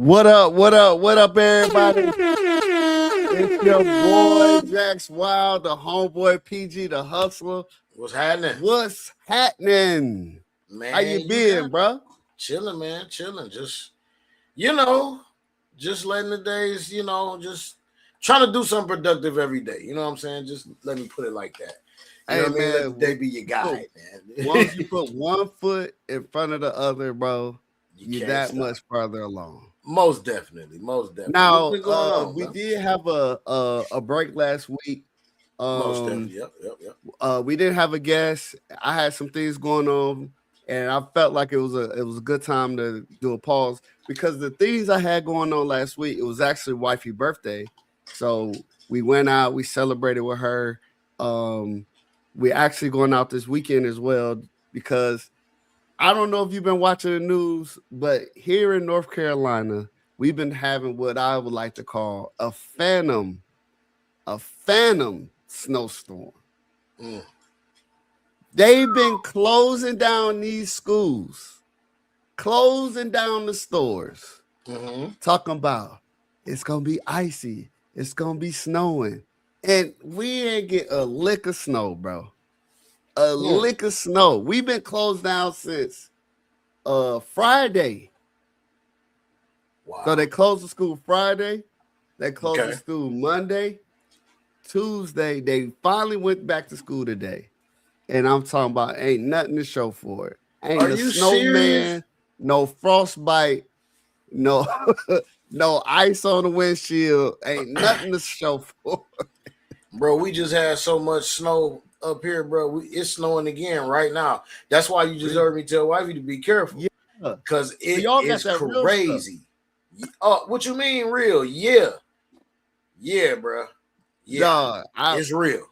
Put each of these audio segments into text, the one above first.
What up? What up? What up, everybody? It's your boy Jax Wild, the homeboy PG, the hustler. What's happening? What's happening? Man, How you been, bro? Chilling, man. Chilling. Just letting the days, just trying to do something productive every day. You know what I'm saying? Just let me put it like that. You know what I mean? Let the day be your guide, man. Once you put one foot in front of the other, bro, you're that much further along. Most definitely. Now, we did have a break last week. Most definitely. Yep. We didn't have a guest. I had some things going on, and I felt like it was a good time to do a pause because the things I had going on last week, it was actually wifey's birthday. So we went out, we celebrated with her. We're actually going out this weekend as well because I don't know if you've been watching the news, but here in North Carolina, we've been having what I would like to call a phantom snowstorm. They've been closing down these schools, closing down the stores, talking about it's going to be icy, it's going to be snowing. And we ain't get a lick of snow, bro. A lick of snow. We've been closed down since Friday. Wow. So they closed the school Friday. They closed the school Monday. Tuesday, they finally went back to school today. And I'm talking about ain't nothing to show for it. Ain't a snowman, no frostbite, no no ice on the windshield. Ain't nothing to show for it. Bro, we just had so much snow up here, bro. It's snowing again right now. That's why you just heard me tell wifey to be careful. Yeah. Because it is crazy. What you mean real? Yeah. Yeah, bro. Yeah. It's real.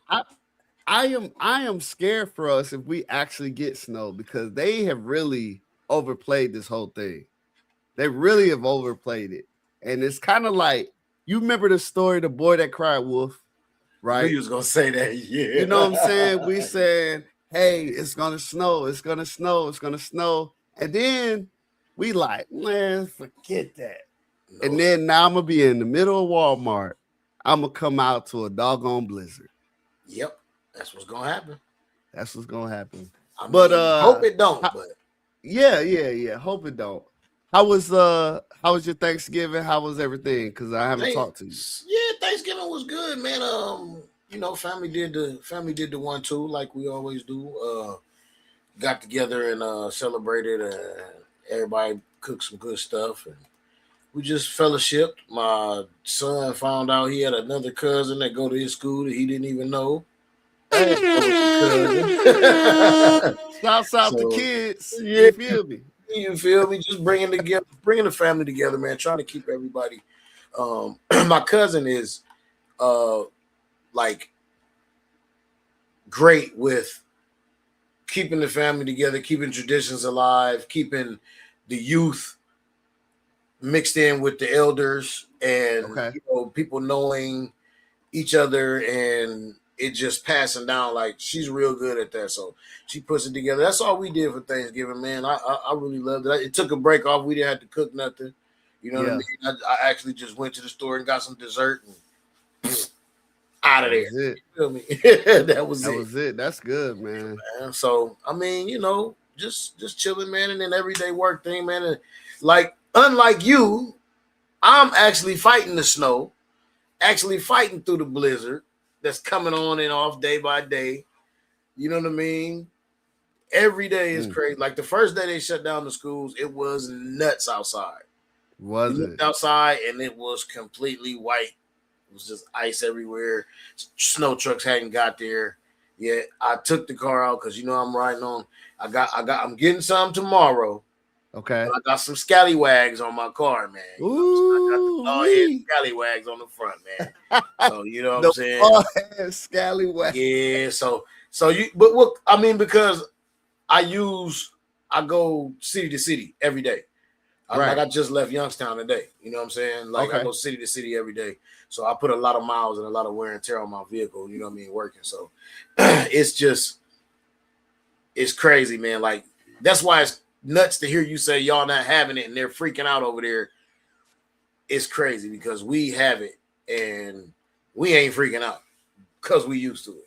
I am scared for us if we actually get snow because they have really overplayed this whole thing. They really have overplayed it. And it's kind of like, you remember the story, the boy that cried wolf, right? You was going to say that, yeah. You know what I'm saying? We saying, hey, it's going to snow. It's going to snow. It's going to snow. And then we like, man, forget that. No. And then now I'm going to be in the middle of Walmart. I'm going to come out to a doggone blizzard. Yep. That's what's going to happen. That's what's going to happen. But hope it don't. Yeah. Hope it don't. How was your Thanksgiving? How was everything? Because I haven't talked to you. Yeah, Thanksgiving was good, man. Family did the 1-2 like we always do. Got together and celebrated. Everybody cooked some good stuff, and we just fellowshipped. My son found out he had another cousin that go to his school that he didn't even know. Shouts out to kids. Yeah, you feel me? Just bringing the family together, man. Trying to keep everybody. My cousin is like great with keeping the family together, keeping traditions alive, keeping the youth mixed in with the elders, and people knowing each other and it just passing down. Like, she's real good at that, so she puts it together. That's all we did for Thanksgiving, man. I really loved it. It took a break off. We didn't have to cook nothing. You know what I mean? I actually just went to the store and got some dessert and out of there. You feel me? That was it. That's good, man. So I mean, just chilling, man, and then everyday work thing, man. And like, unlike you, I'm actually fighting the snow, actually fighting through the blizzard that's coming on and off day by day. You know what I mean? Every day is crazy. Like the first day they shut down the schools, it was nuts outside. Was it? Outside and it was completely white. It was just ice everywhere. Snow trucks hadn't got there yet. I took the car out because I'm riding on. I'm getting some tomorrow. Okay. But I got some scallywags on my car, man. Ooh, I got the scallywags on the front, man. So you know what I'm saying? Scallywags. Yeah. So you, but what I mean, because I go city to city every day. Like I just left Youngstown today. You know what I'm saying? Like I go city to city every day. So I put a lot of miles and a lot of wear and tear on my vehicle. You know what I mean? Working. So it's crazy, man. Like that's why it's nuts to hear you say y'all not having it and they're freaking out over there it's crazy because we have it and we ain't freaking out because we used to it.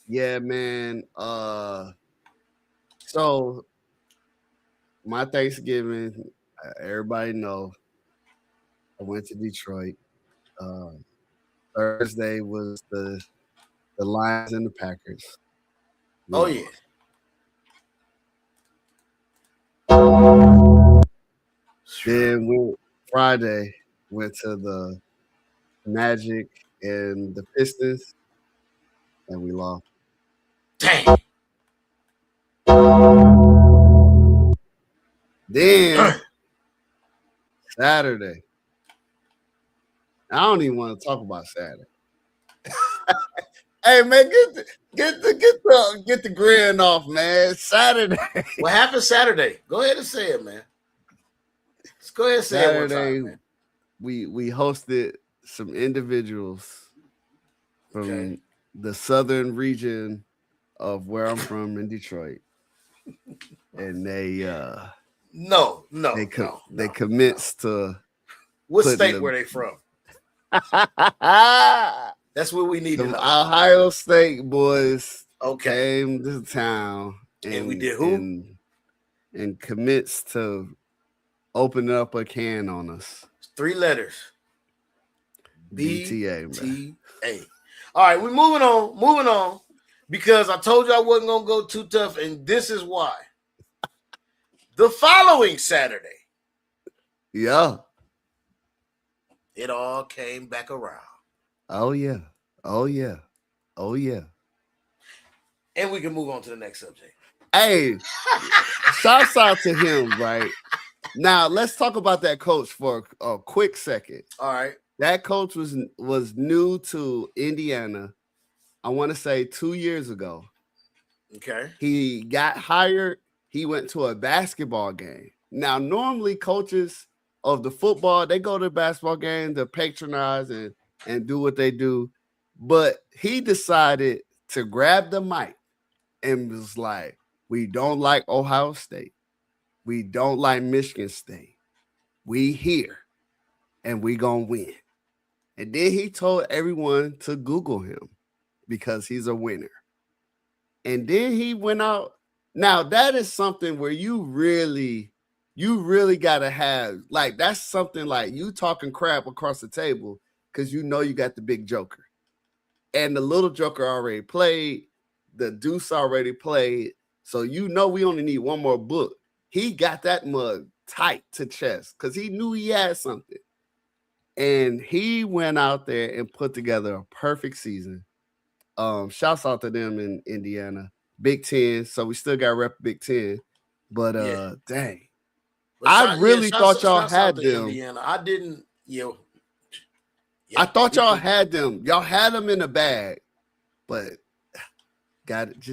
Yeah, man. So my Thanksgiving, everybody know I went to Detroit. Thursday was the Lions and the Packers. Oh yeah. Then Friday went to the Magic and the Pistons, and we lost. Dang. Then Saturday. I don't even want to talk about Saturday. Hey man, get the grin off, man. Saturday. What happened Saturday? Go ahead and say it, man. Let's go ahead and say it one time, man. We hosted some individuals from the southern region of where I'm from in Detroit, and they they commenced to. What state were they from? That's what we need to know. Ohio State boys came to town, and we did who? And commenced to open up a can on us. 3 letters. BTA, BTA. All right, we're moving on because I told you I wasn't gonna go too tough, and this is why. The following Saturday, yeah, it all came back around. Oh yeah. And we can move on to the next subject. Hey, shouts out to him, right? Now let's talk about that coach for a quick second. All right. That coach was new to Indiana, I want to say 2 years ago. Okay. He got hired. He went to a basketball game. Now, normally coaches of the football, they go to the basketball game to patronize and do what they do. But he decided to grab the mic and was like, we don't like Ohio State. We don't like Michigan State. We here and we gonna win. And then he told everyone to Google him because he's a winner. And then he went out. Now that is something where you really gotta have, like, that's something like you talking crap across the table because you know you got the big joker. And the little joker already played, the deuce already played. So you know we only need one more book. He got that mug tight to chest because he knew he had something. And he went out there and put together a perfect season. Shouts out to them in Indiana. Big Ten. So we still got rep Big Ten. But dang. But I really thought y'all had them. Indiana. I didn't, I thought y'all had them. Y'all had them in the bag, but gotta be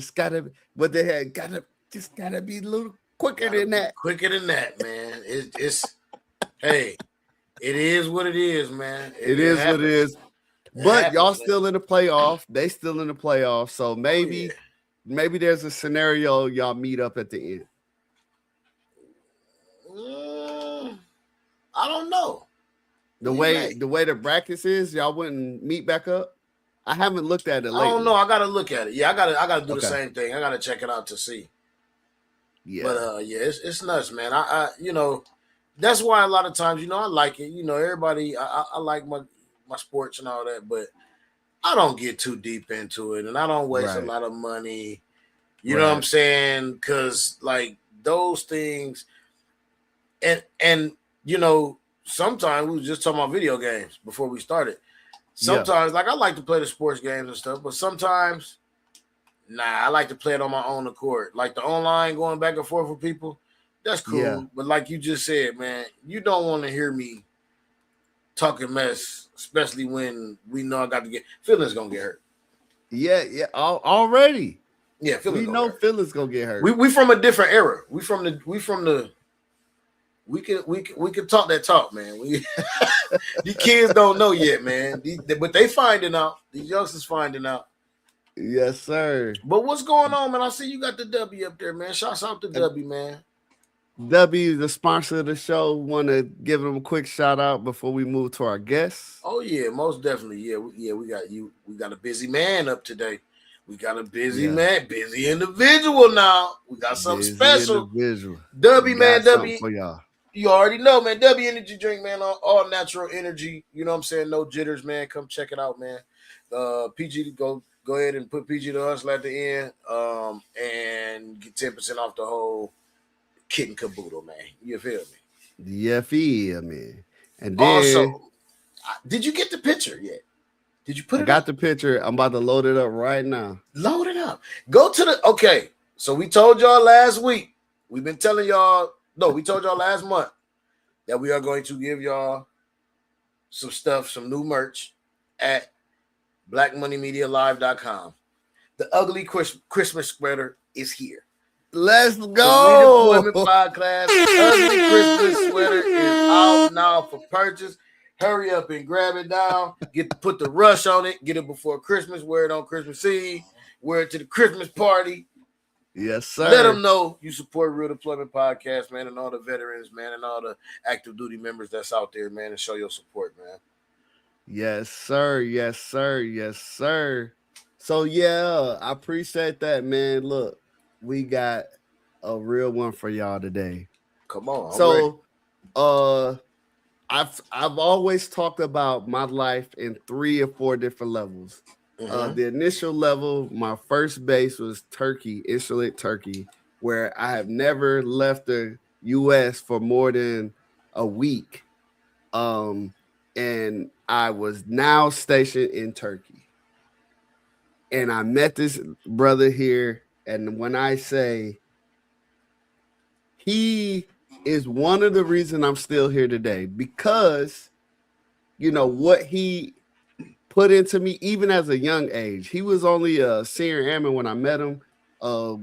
a little quicker than that. Quicker than that, man. It's hey, it is what it is, man. It is what it is. But y'all still in the playoff. They still in the playoff. So maybe there's a scenario y'all meet up at the end. I don't know. The way the brackets is, y'all wouldn't meet back up. I haven't looked at it lately. I don't know. I gotta look at it. Yeah, I gotta do the same thing. I gotta check it out to see. Yeah. But it's nuts, man. I that's why a lot of times, I like it. Everybody, I like my sports and all that, but I don't get too deep into it and I don't waste a lot of money. You know what I'm saying? Because like those things, and sometimes we was just talking about video games before we started. Sometimes, like I like to play the sports games and stuff, but sometimes, I like to play it on my own accord. Like the online going back and forth with people, that's cool. Yeah. But like you just said, man, you don't want to hear me talking mess, especially when we know I got to get feelings gonna get hurt. Yeah, already. Yeah, we know feelings gonna get hurt. We from a different era. We can talk that talk, man. These kids don't know yet, man. But they finding out. These youngsters finding out. Yes, sir. But what's going on, man? I see you got the W up there, man. Shouts out to W, man. W, the sponsor of the show, want to give them a quick shout out before we move to our guests? Oh yeah, most definitely. We got you. We got a busy man up today. We got a busy man, busy individual now. We got something busy special. Individual. W, man, W. For y'all. You already know, man. W energy drink, man. All natural energy. You know what I'm saying? No jitters, man. Come check it out, man. PG, go ahead and put PG to Hustle at the end. And get 10% off the whole kit and caboodle, man. You feel me? Yeah, feel me. And then also, did you get the picture yet? Did you put it? I got the picture. I'm about to load it up right now. Load it up. Go to the okay. So we told y'all last week. We've been telling y'all. No, we told y'all last month that we are going to give y'all some stuff, some new merch at blackmoneymedialive.com. The ugly Christmas sweater is here. Let's go. The Redeployment Podcast ugly Christmas sweater is out now for purchase. Hurry up and grab it down. Put the rush on it. Get it before Christmas. Wear it on Christmas Eve. Wear it to the Christmas party. Yes, sir. Let them know you support Redeployment Podcast, man, and all the veterans, man, and all the active duty members that's out there, man, and show your support, man. Yes, sir. Yes, sir. Yes, sir. So yeah, I appreciate that, man. Look, we got a real one for y'all today. Come on. So, I've always talked about my life in 3 or 4 different levels. The initial level, my first base was Turkey, Insulate, Turkey, where I have never left the U.S. for more than a week. And I was now stationed in Turkey. And I met this brother here. And when I say he is one of the reasons I'm still here today, because, you know, what he put into me, even as a young age. He was only a senior airman when I met him,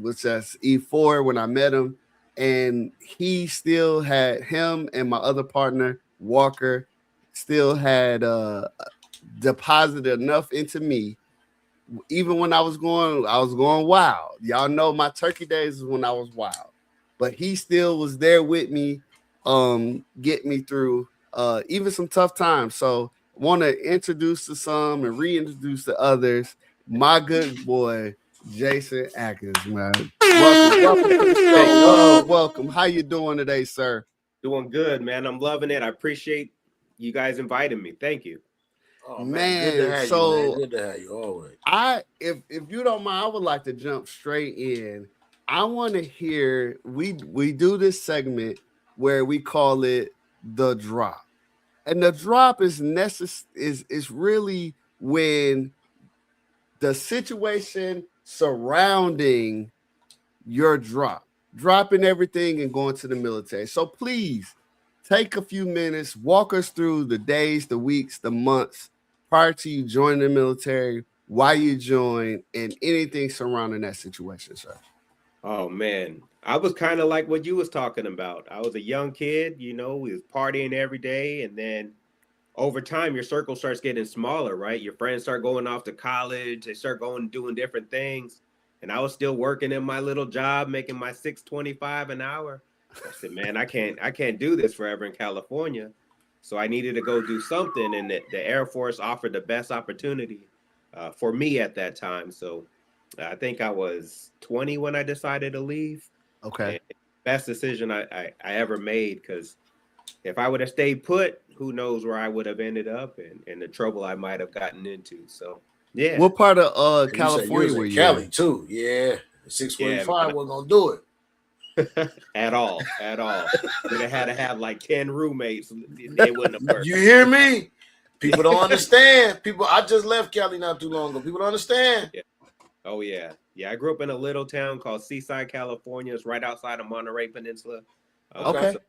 which that's E4 when I met him. And he still had, him and my other partner, Walker, still had deposited enough into me. Even when I was going wild. Y'all know my Turkey days is when I was wild. But he still was there with me, get me through even some tough times. So want to introduce to some and reintroduce to others my good boy Jason Adkins, man. Welcome to the show. Welcome. How you doing today, sir? Doing good, man. I'm loving it. I appreciate you guys inviting me. Thank you. Oh, man, good to have you, man. Good to have you always. If you don't mind, I would like to jump straight in. I want to hear, we do this segment where we call it the drop. And the drop is really when the situation surrounding your dropping everything and going to the military. So please take a few minutes, walk us through the days, the weeks, the months prior to you joining the military, why you joined, and anything surrounding that situation, sir. Oh, man. I was kind of like what you was talking about. I was a young kid, you know, we was partying every day. And then over time, your circle starts getting smaller, right? Your friends start going off to college. They start doing different things. And I was still working in my little job, making my $6.25 an hour. I said, man, I can't do this forever in California. So I needed to go do something. And the Air Force offered the best opportunity for me at that time. So I think I was 20 when I decided to leave. Okay. And best decision I ever made, because if I would have stayed put, who knows where I would have ended up and the trouble I might have gotten into. So, yeah. What part of California were you Cali in? too. Yeah. 645 wasn't going to do it. At all. Would have had to have like 10 roommates. They wouldn't have worked. You hear me? People don't understand. I just left Cali not too long ago. People don't understand. Yeah. Oh, yeah. Yeah, I grew up in a little town called Seaside, California. It's right outside of Monterey Peninsula. Okay. So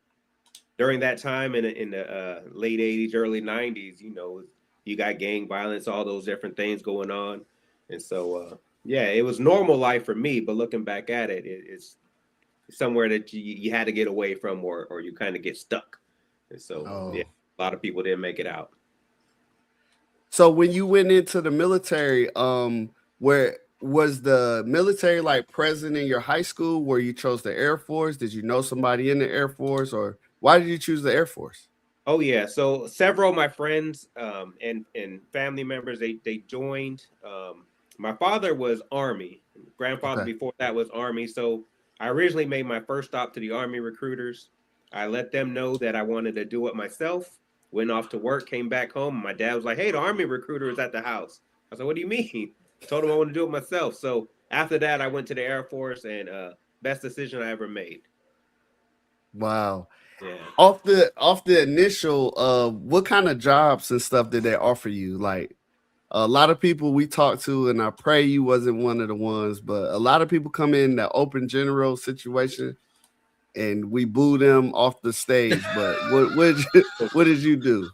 during that time in the late 80s, early 90s, you know, you got gang violence, all those different things going on. And so, yeah, it was normal life for me. But looking back at it, it's somewhere that you had to get away from or you kind of get stuck. And so, yeah, a lot of people didn't make it out. So when you went into the military, where was the military like present in your high school where you chose the Air Force? Did you know somebody in the Air Force, or why did you choose the Air Force? Oh yeah, so several of my friends and family members they joined. My father was Army. Grandfather Okay. before that was Army. So I originally made my first stop to the Army recruiters. I let them know that I wanted to do it myself. Went off to work, came back home. And my dad was like, "Hey, the Army recruiter is at the house." I said, "What do you mean?" Told him I want to do it myself. So after that, I went to the Air Force, and best decision I ever made. Wow. Yeah. Off the initial, what kind of jobs and stuff did they offer you? Like a lot of people we talked to, and I pray you wasn't one of the ones, but a lot of people come in that open general situation and we boo them off the stage. But what did you do?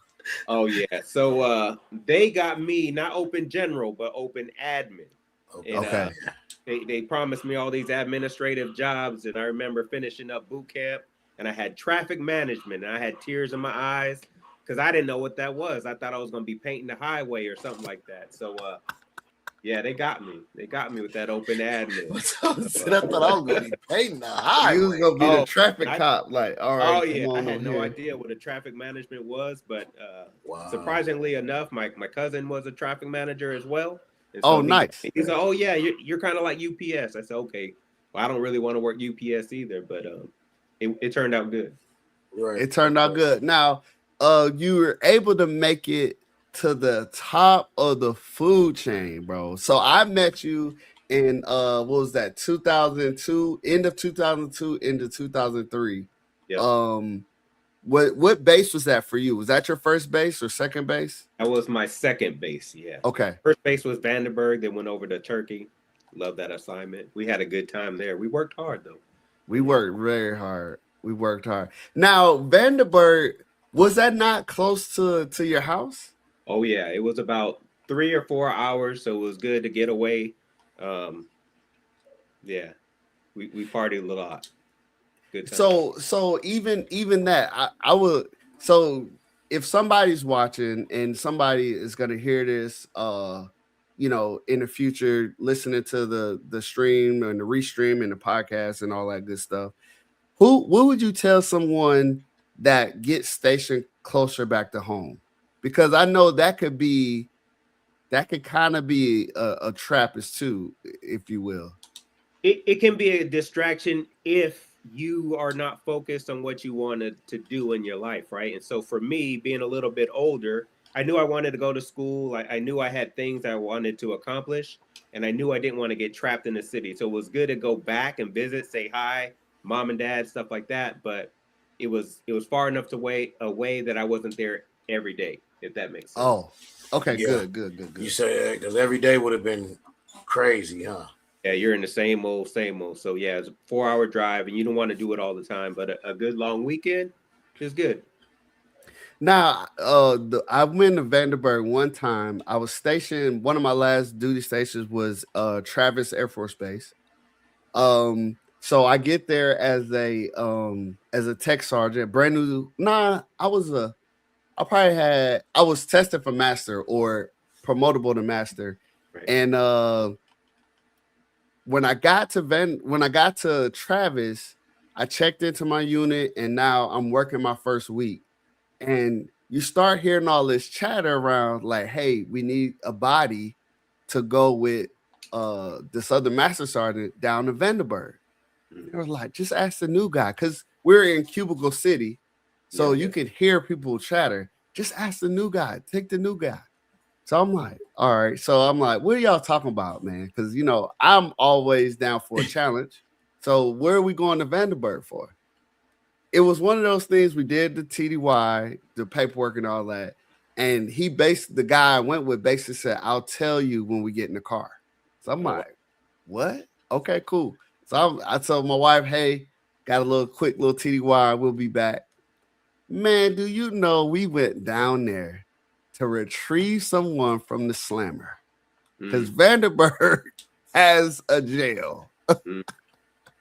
Oh yeah. So they got me not open general, but open admin. And Okay. they promised me all these administrative jobs. And I remember finishing up boot camp and I had traffic management and I had tears in my eyes because I didn't know what that was. I thought I was gonna be painting the highway or something like that. So yeah, they got me. They got me with that open admin. I thought I was gonna be painting the highway. You was gonna be the traffic cop, like, all right. Oh yeah, I had no idea what a traffic management was, but surprisingly enough, my cousin was a traffic manager as well. So nice. He said, "Oh yeah, you're kind of like UPS." I said, "Okay, well, I don't really want to work UPS either, but it turned out good." Right. It turned out good. Now, you were able to make it to the top of the food chain, bro. So I met you in what was that, 2002, end of 2002 into 2003. Yep. What base was that for you? Was that your first base or second base? That was my second base, yeah. Okay. First base was Vandenberg, then went over to Turkey. Love that assignment. We had a good time there. We worked hard though. We worked very hard. We worked hard. Now, Vandenberg, was that not close to your house? Oh yeah, it was about 3 or 4 hours, so it was good to get away. Yeah, we partied a lot. Good time. So even that, I would. So if somebody's watching and somebody is gonna hear this, in the future, listening to the stream and the restream and the podcast and all that good stuff, what would you tell someone that gets stationed closer back to home? Because I know that could kind of be a Trappist too, if you will. It can be a distraction if you are not focused on what you wanted to do in your life, right? And so for me, being a little bit older, I knew I wanted to go to school. I knew I had things I wanted to accomplish, and I knew I didn't want to get trapped in the city. So it was good to go back and visit, say hi, mom and dad, stuff like that. But it was far enough away that I wasn't there every day, if that makes sense. Oh, okay, yeah. Good. You say because every day would have been crazy, huh? Yeah, you're in the same old. So yeah, it's a 4-hour drive, and you don't want to do it all the time. But a good long weekend is good. Now, I went to Vandenberg one time. I was stationed. One of my last duty stations was Travis Air Force Base. So I get there as a tech sergeant, brand new. I was tested for master or promotable to master. Right. And when I got to Travis, I checked into my unit and now I'm working my first week. And you start hearing all this chatter around like, hey, we need a body to go with this other master sergeant down to Vandenberg. They were like, just ask the new guy, because we're in Cubicle City. So you could hear people chatter. Just ask the new guy. Take the new guy. So I'm like, all right. So I'm like, what are y'all talking about, man? Because, I'm always down for a challenge. So where are we going to Vandenberg for? It was one of those things we did the TDY, the paperwork and all that. And the guy I went with basically said, I'll tell you when we get in the car. So I'm like, what? Okay, cool. So I told my wife, hey, got a quick little TDY. We'll be back. Man, do you know we went down there to retrieve someone from the slammer? Because Vandenberg has a jail.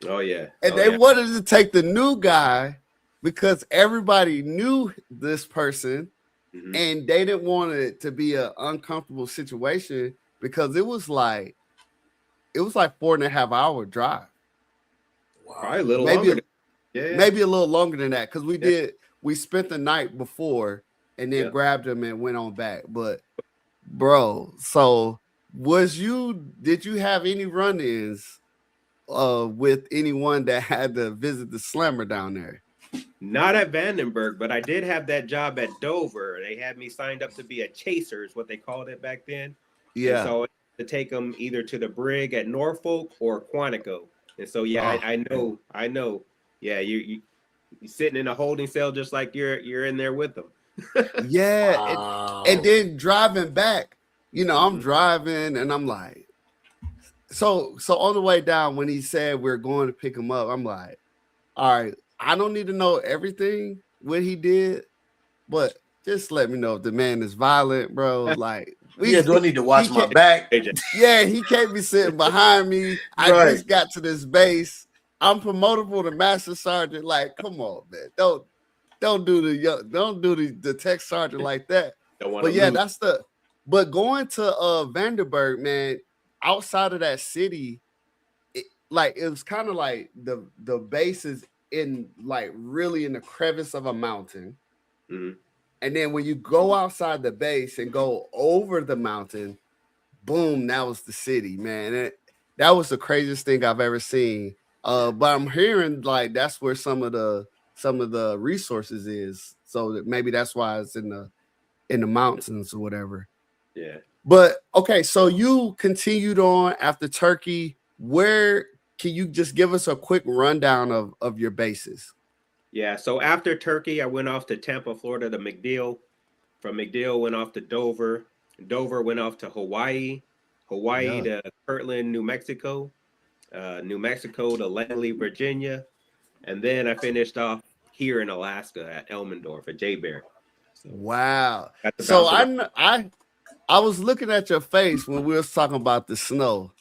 Oh, yeah. And they wanted to take the new guy because everybody knew this person and they didn't want it to be an uncomfortable situation because it was like it was like 4.5 hour drive. Wow. Probably a little longer. Maybe a little longer than that, because we spent the night before and then grabbed him and went on back. But bro, so did you have any run-ins with anyone that had to visit the slammer down there? Not at Vandenberg, but I did have that job at Dover. They had me signed up to be a chaser, is what they called it back then. Yeah. And so I had to take them either to the brig at Norfolk or Quantico. And so I know. Yeah, you sitting in a holding cell just like you're in there with them. Yeah, wow. and then driving back, I'm driving and I'm like, so on the way down when he said we're going to pick him up, I'm like, all right, I don't need to know everything what he did, but just let me know if the man is violent, bro. Like, do I need to watch my back? Yeah, he can't be sitting behind me. I just got to this base. I'm promotable to master sergeant. Like, come on, man. Don't do the tech sergeant like that. But yeah, but going to Vandenberg, man, outside of that city, it was kind of like the base is in like really in the crevice of a mountain. Mm-hmm. And then when you go outside the base and go over the mountain, boom, that was the city, man. That was the craziest thing I've ever seen. But I'm hearing like that's where some of the resources is. So that maybe that's why it's in the mountains or whatever. Yeah. But okay, so you continued on after Turkey. Where can you just give us a quick rundown of your bases? Yeah, so after Turkey, I went off to Tampa, Florida to MacDill. From MacDill, went off to Dover. Dover went off to Hawaii. To Kirtland, New Mexico. New Mexico to Langley, Virginia. And then I finished off here in Alaska at Elmendorf at J-Bear. So, wow. So I was looking at your face when we was talking about the snow.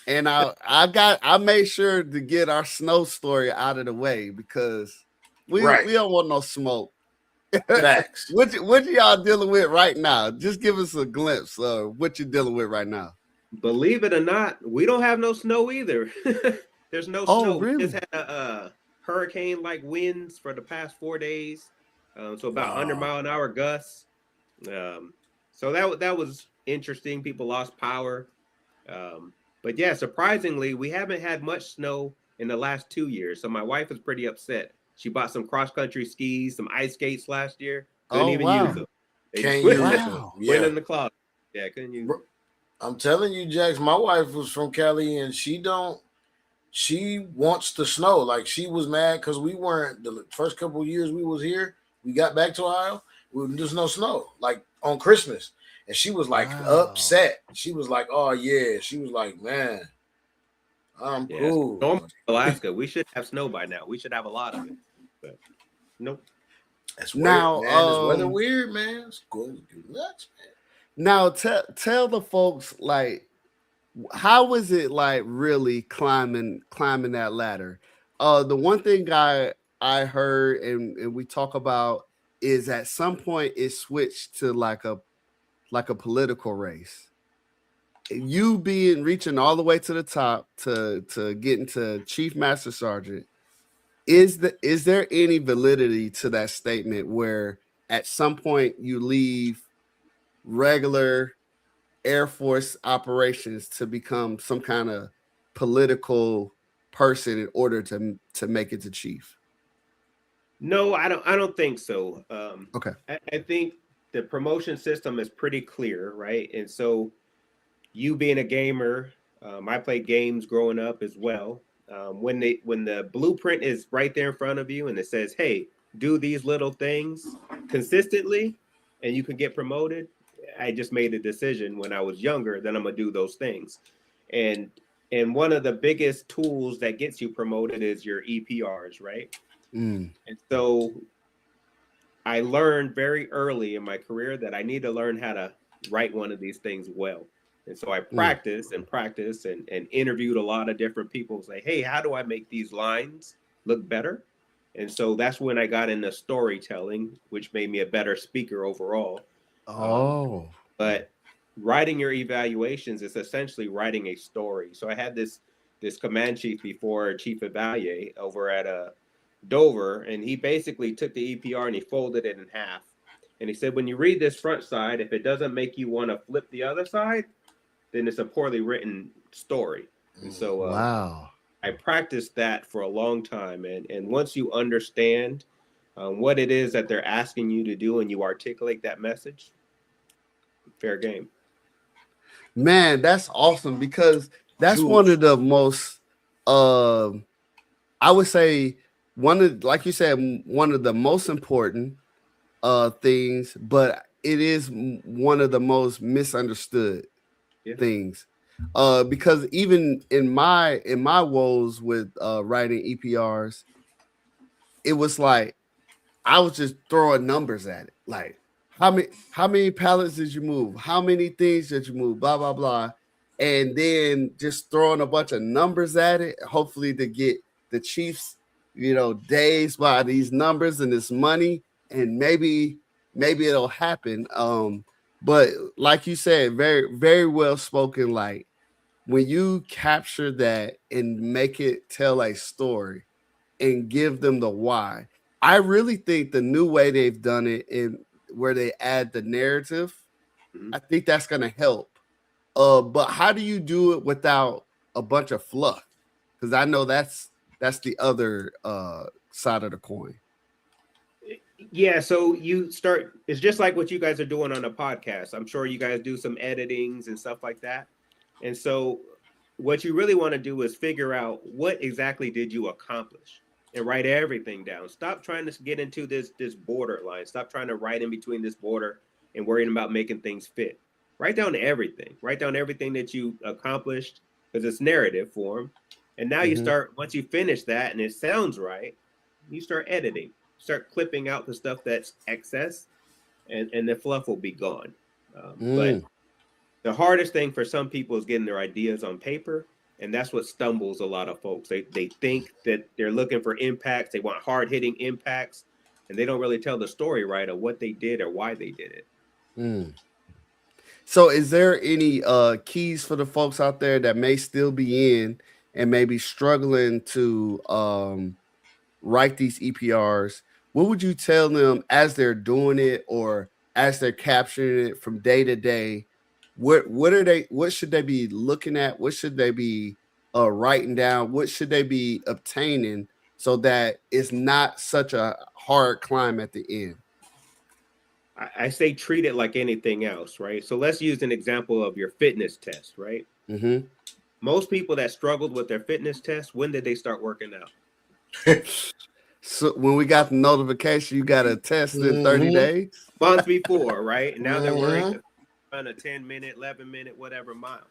And I made sure to get our snow story out of the way because we don't want no smoke. Facts. What y'all dealing with right now? Just give us a glimpse of what you're dealing with right now. Believe it or not, we don't have no snow either. There's no snow. Really? We just had a hurricane-like winds for the past 4 days. So about 100-mile-an-hour gusts. So that was interesting. People lost power. But yeah, surprisingly, we haven't had much snow in the last 2 years. So my wife is pretty upset. She bought some cross-country skis, some ice skates last year. Couldn't even use them. Can't use them. Went in the closet. Yeah, couldn't use them. I'm telling you, Jax, my wife was from Cali and she wants the snow. Like she was mad because we weren't the first couple of years we was here. We got back to Ohio. There's no snow, like on Christmas. And she was like upset. She was like, oh yeah. She was like, man, I'm cool. Normal Alaska, we should have snow by now. We should have a lot of it. But nope. That's weird, now, man. It's weather weird, man. It's going to do nuts, man. Now tell the folks, like, how was it like really climbing that ladder? The one thing I heard and we talk about is at some point it switched to like a political race. You reaching all the way to the top to getting to Chief Master Sergeant. Is there any validity to that statement where at some point you leave regular Air Force operations to become some kind of political person in order to make it to chief? No, I don't think so. Okay. I think the promotion system is pretty clear, right? And so you being a gamer, I played games growing up as well. When the blueprint is right there in front of you and it says, hey, do these little things consistently and you can get promoted. I just made a decision when I was younger that I'm gonna do those things. And one of the biggest tools that gets you promoted is your EPRs, right? And so I learned very early in my career that I need to learn how to write one of these things well. And so I practiced and interviewed a lot of different people, say, hey, how do I make these lines look better? And so that's when I got into storytelling, which made me a better speaker overall. Oh. But writing your evaluations is essentially writing a story. So I had this command chief before, Chief Evaluate, over at Dover, and he basically took the EPR and he folded it in half. And he said, when you read this front side, if it doesn't make you want to flip the other side, then it's a poorly written story. And so wow. I practiced that for a long time. And once you understand what it is that they're asking you to do and you articulate that message, fair game. Man, that's awesome, because that's one of the most, I would say, like you said, one of the most important things, but it is one of the most misunderstood things. Because even in my woes with writing EPRs, it was like I was just throwing numbers at it, like how many pallets did you move, how many things did you move, blah blah blah, and then just throwing a bunch of numbers at it, hopefully to get the Chiefs, dazed by these numbers and this money, and maybe it'll happen. But like you said, very very well spoken. Like, when you capture that and make it tell a story and give them the why, I really think the new way they've done it, in where they add the narrative, I think that's going to help. But how do you do it without a bunch of fluff? Because I know that's the other side of the coin. Yeah, so you start, it's just like what you guys are doing on a podcast. I'm sure you guys do some editings and stuff like that. And so what you really want to do is figure out what exactly did you accomplish and write everything down. Stop trying to get into this borderline. Stop trying to write in between this border and worrying about making things fit. Write down everything. Write down everything that you accomplished, because it's narrative form. And now you start, once you finish that and it sounds right, you start editing. Start clipping out the stuff that's excess, and the fluff will be gone. But the hardest thing for some people is getting their ideas on paper, and that's what stumbles a lot of folks. They think that they're looking for impacts. They want hard-hitting impacts, and they don't really tell the story right of what they did or why they did it. So is there any keys for the folks out there that may still be in and maybe struggling to write these EPRs? What would you tell them as they're doing it, or as they're capturing it from day to day? What should they be looking at? What should they be writing down? What should they be obtaining so that it's not such a hard climb at the end? I say treat it like anything else, right? So let's use an example of your fitness test, right? Most people that struggled with their fitness test, when did they start working out? So when we got the notification, you got a test in 30 days? Months before, right? And now they're working on a 10-minute, 11-minute, whatever mile.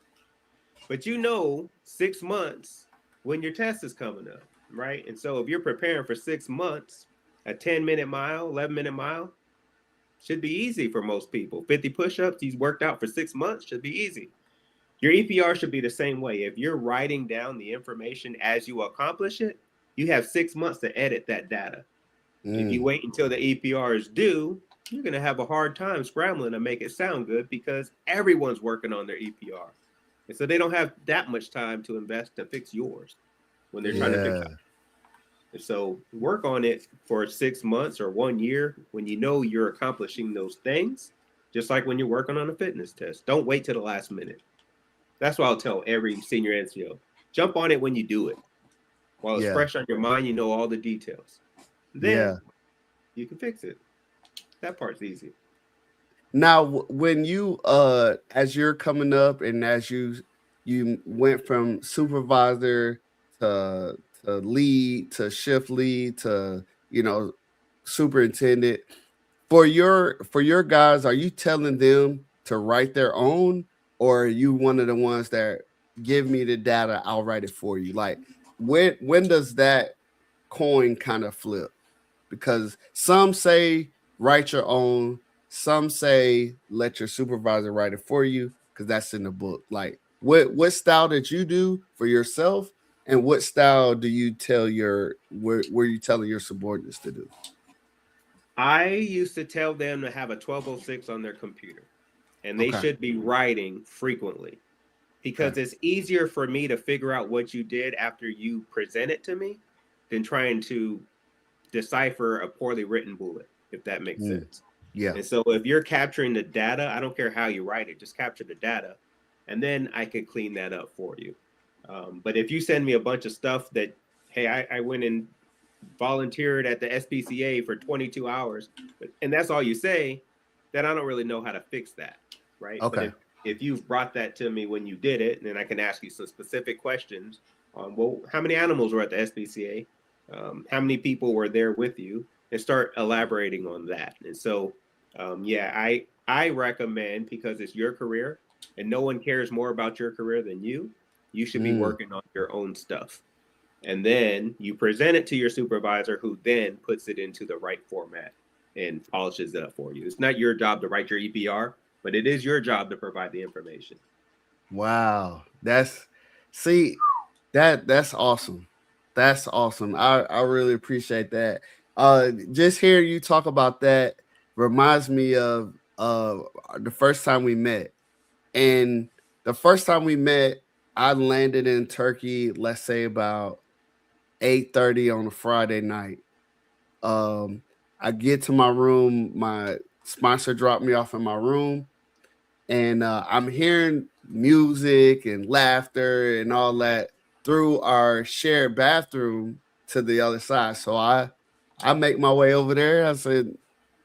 But 6 months when your test is coming up, right? And so if you're preparing for 6 months, a 10-minute mile, 11-minute mile should be easy for most people. 50 push-ups, he's worked out for 6 months, should be easy. Your EPR should be the same way. If you're writing down the information as you accomplish it, you have 6 months to edit that data. If you wait until the EPR is due, you're going to have a hard time scrambling to make it sound good, because everyone's working on their EPR. And so they don't have that much time to invest to fix yours when they're trying to fix it. And so work on it for 6 months or 1 year when you know you're accomplishing those things, just like when you're working on a fitness test. Don't wait till the last minute. That's what I'll tell every senior NCO. Jump on it when you do it. While it's fresh on your mind, you know all the details. Then you can fix it. That part's easy. Now, when you as you're coming up, and as you went from supervisor to lead to shift lead to superintendent, for your guys, are you telling them to write their own, or are you one of the ones that give me the data, I'll write it for you? Like, when does that coin kind of flip? Because some say write your own, some say let your supervisor write it for you, because that's in the book. Like, what style did you do for yourself, and what style do you tell were you telling your subordinates to do? I used to tell them to have a 1206 on their computer, and they should be writing frequently, because it's easier for me to figure out what you did after you present it to me than trying to decipher a poorly written bullet, if that makes sense. Yeah. And so if you're capturing the data, I don't care how you write it, just capture the data, and then I could clean that up for you. But if you send me a bunch of stuff that, hey, I went and volunteered at the SPCA for 22 hours, and that's all you say, then I don't really know how to fix that, right? Okay. But if you've brought that to me when you did it, then I can ask you some specific questions on, well, how many animals were at the SPCA? How many people were there with you? And start elaborating on that. And so, I recommend, because it's your career and no one cares more about your career than you should be working on your own stuff. And then you present it to your supervisor, who then puts it into the right format and polishes it up for you. It's not your job to write your EPR, but it is your job to provide the information. Wow. That's awesome. That's awesome. I really appreciate that. Just hearing you talk about that reminds me of the first time we met. And the first time we met, I landed in Turkey, let's say about 8:30 on a Friday night. I get to my room, my sponsor dropped me off in my room, and I'm hearing music and laughter and all that through our shared bathroom to the other side. So I make my way over there. I said,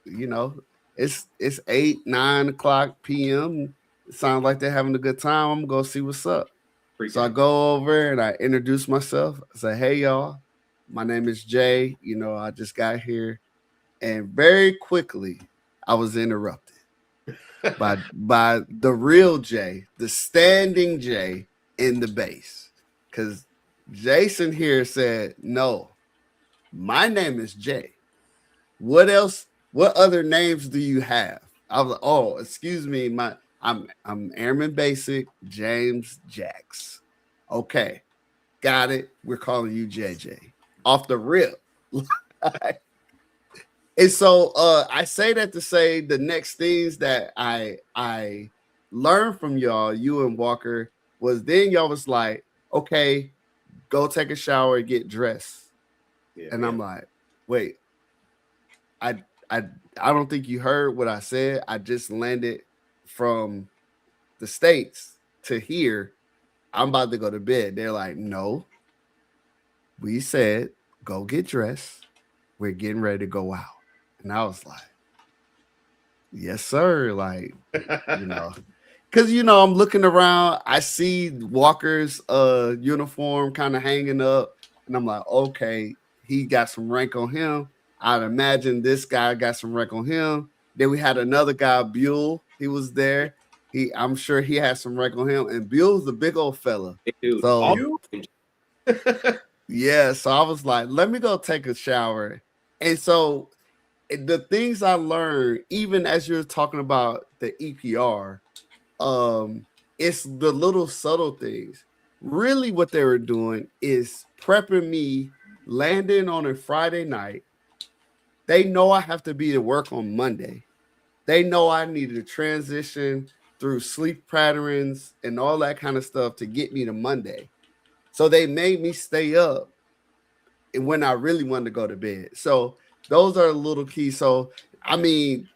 it's 8-9 o'clock p.m. It sounds like they're having a good time. I'm gonna go see what's up. So I go over and I introduce myself. I say, hey y'all, my name is Jay. I just got here. And very quickly I was interrupted by the real Jay, the standing Jay in the base. Because Jason here said, no, my name is Jay. What else? What other names do you have? I was like, oh, excuse me, I'm Airman Basic James Jacks. Okay, got it. We're calling you JJ off the rip. And so I say that to say the next things that I learned from y'all, you and Walker, was then y'all was like, okay, go take a shower and get dressed. Yeah, and I'm like, wait, I don't think you heard what I said. I just landed from the States to here. I'm about to go to bed. They're like, no, we said go get dressed. We're getting ready to go out. And I was like, yes, sir. Like, because, I'm looking around. I see Walker's uniform kind of hanging up. And I'm like, okay, he got some rank on him. I'd imagine this guy got some rank on him. Then we had another guy, Buell. He was there. I'm sure he had some rank on him. And Buell's a big old fella. Dude, so, yeah. So I was like, let me go take a shower. And so the things I learned, even as you're talking about the EPR, it's the little subtle things. Really what they were doing is prepping me, landing on a Friday night. They know I have to be to work on Monday. They know I need to transition through sleep patterns and all that kind of stuff to get me to Monday. So they made me stay up when I really wanted to go to bed. So those are a little key. So, I mean,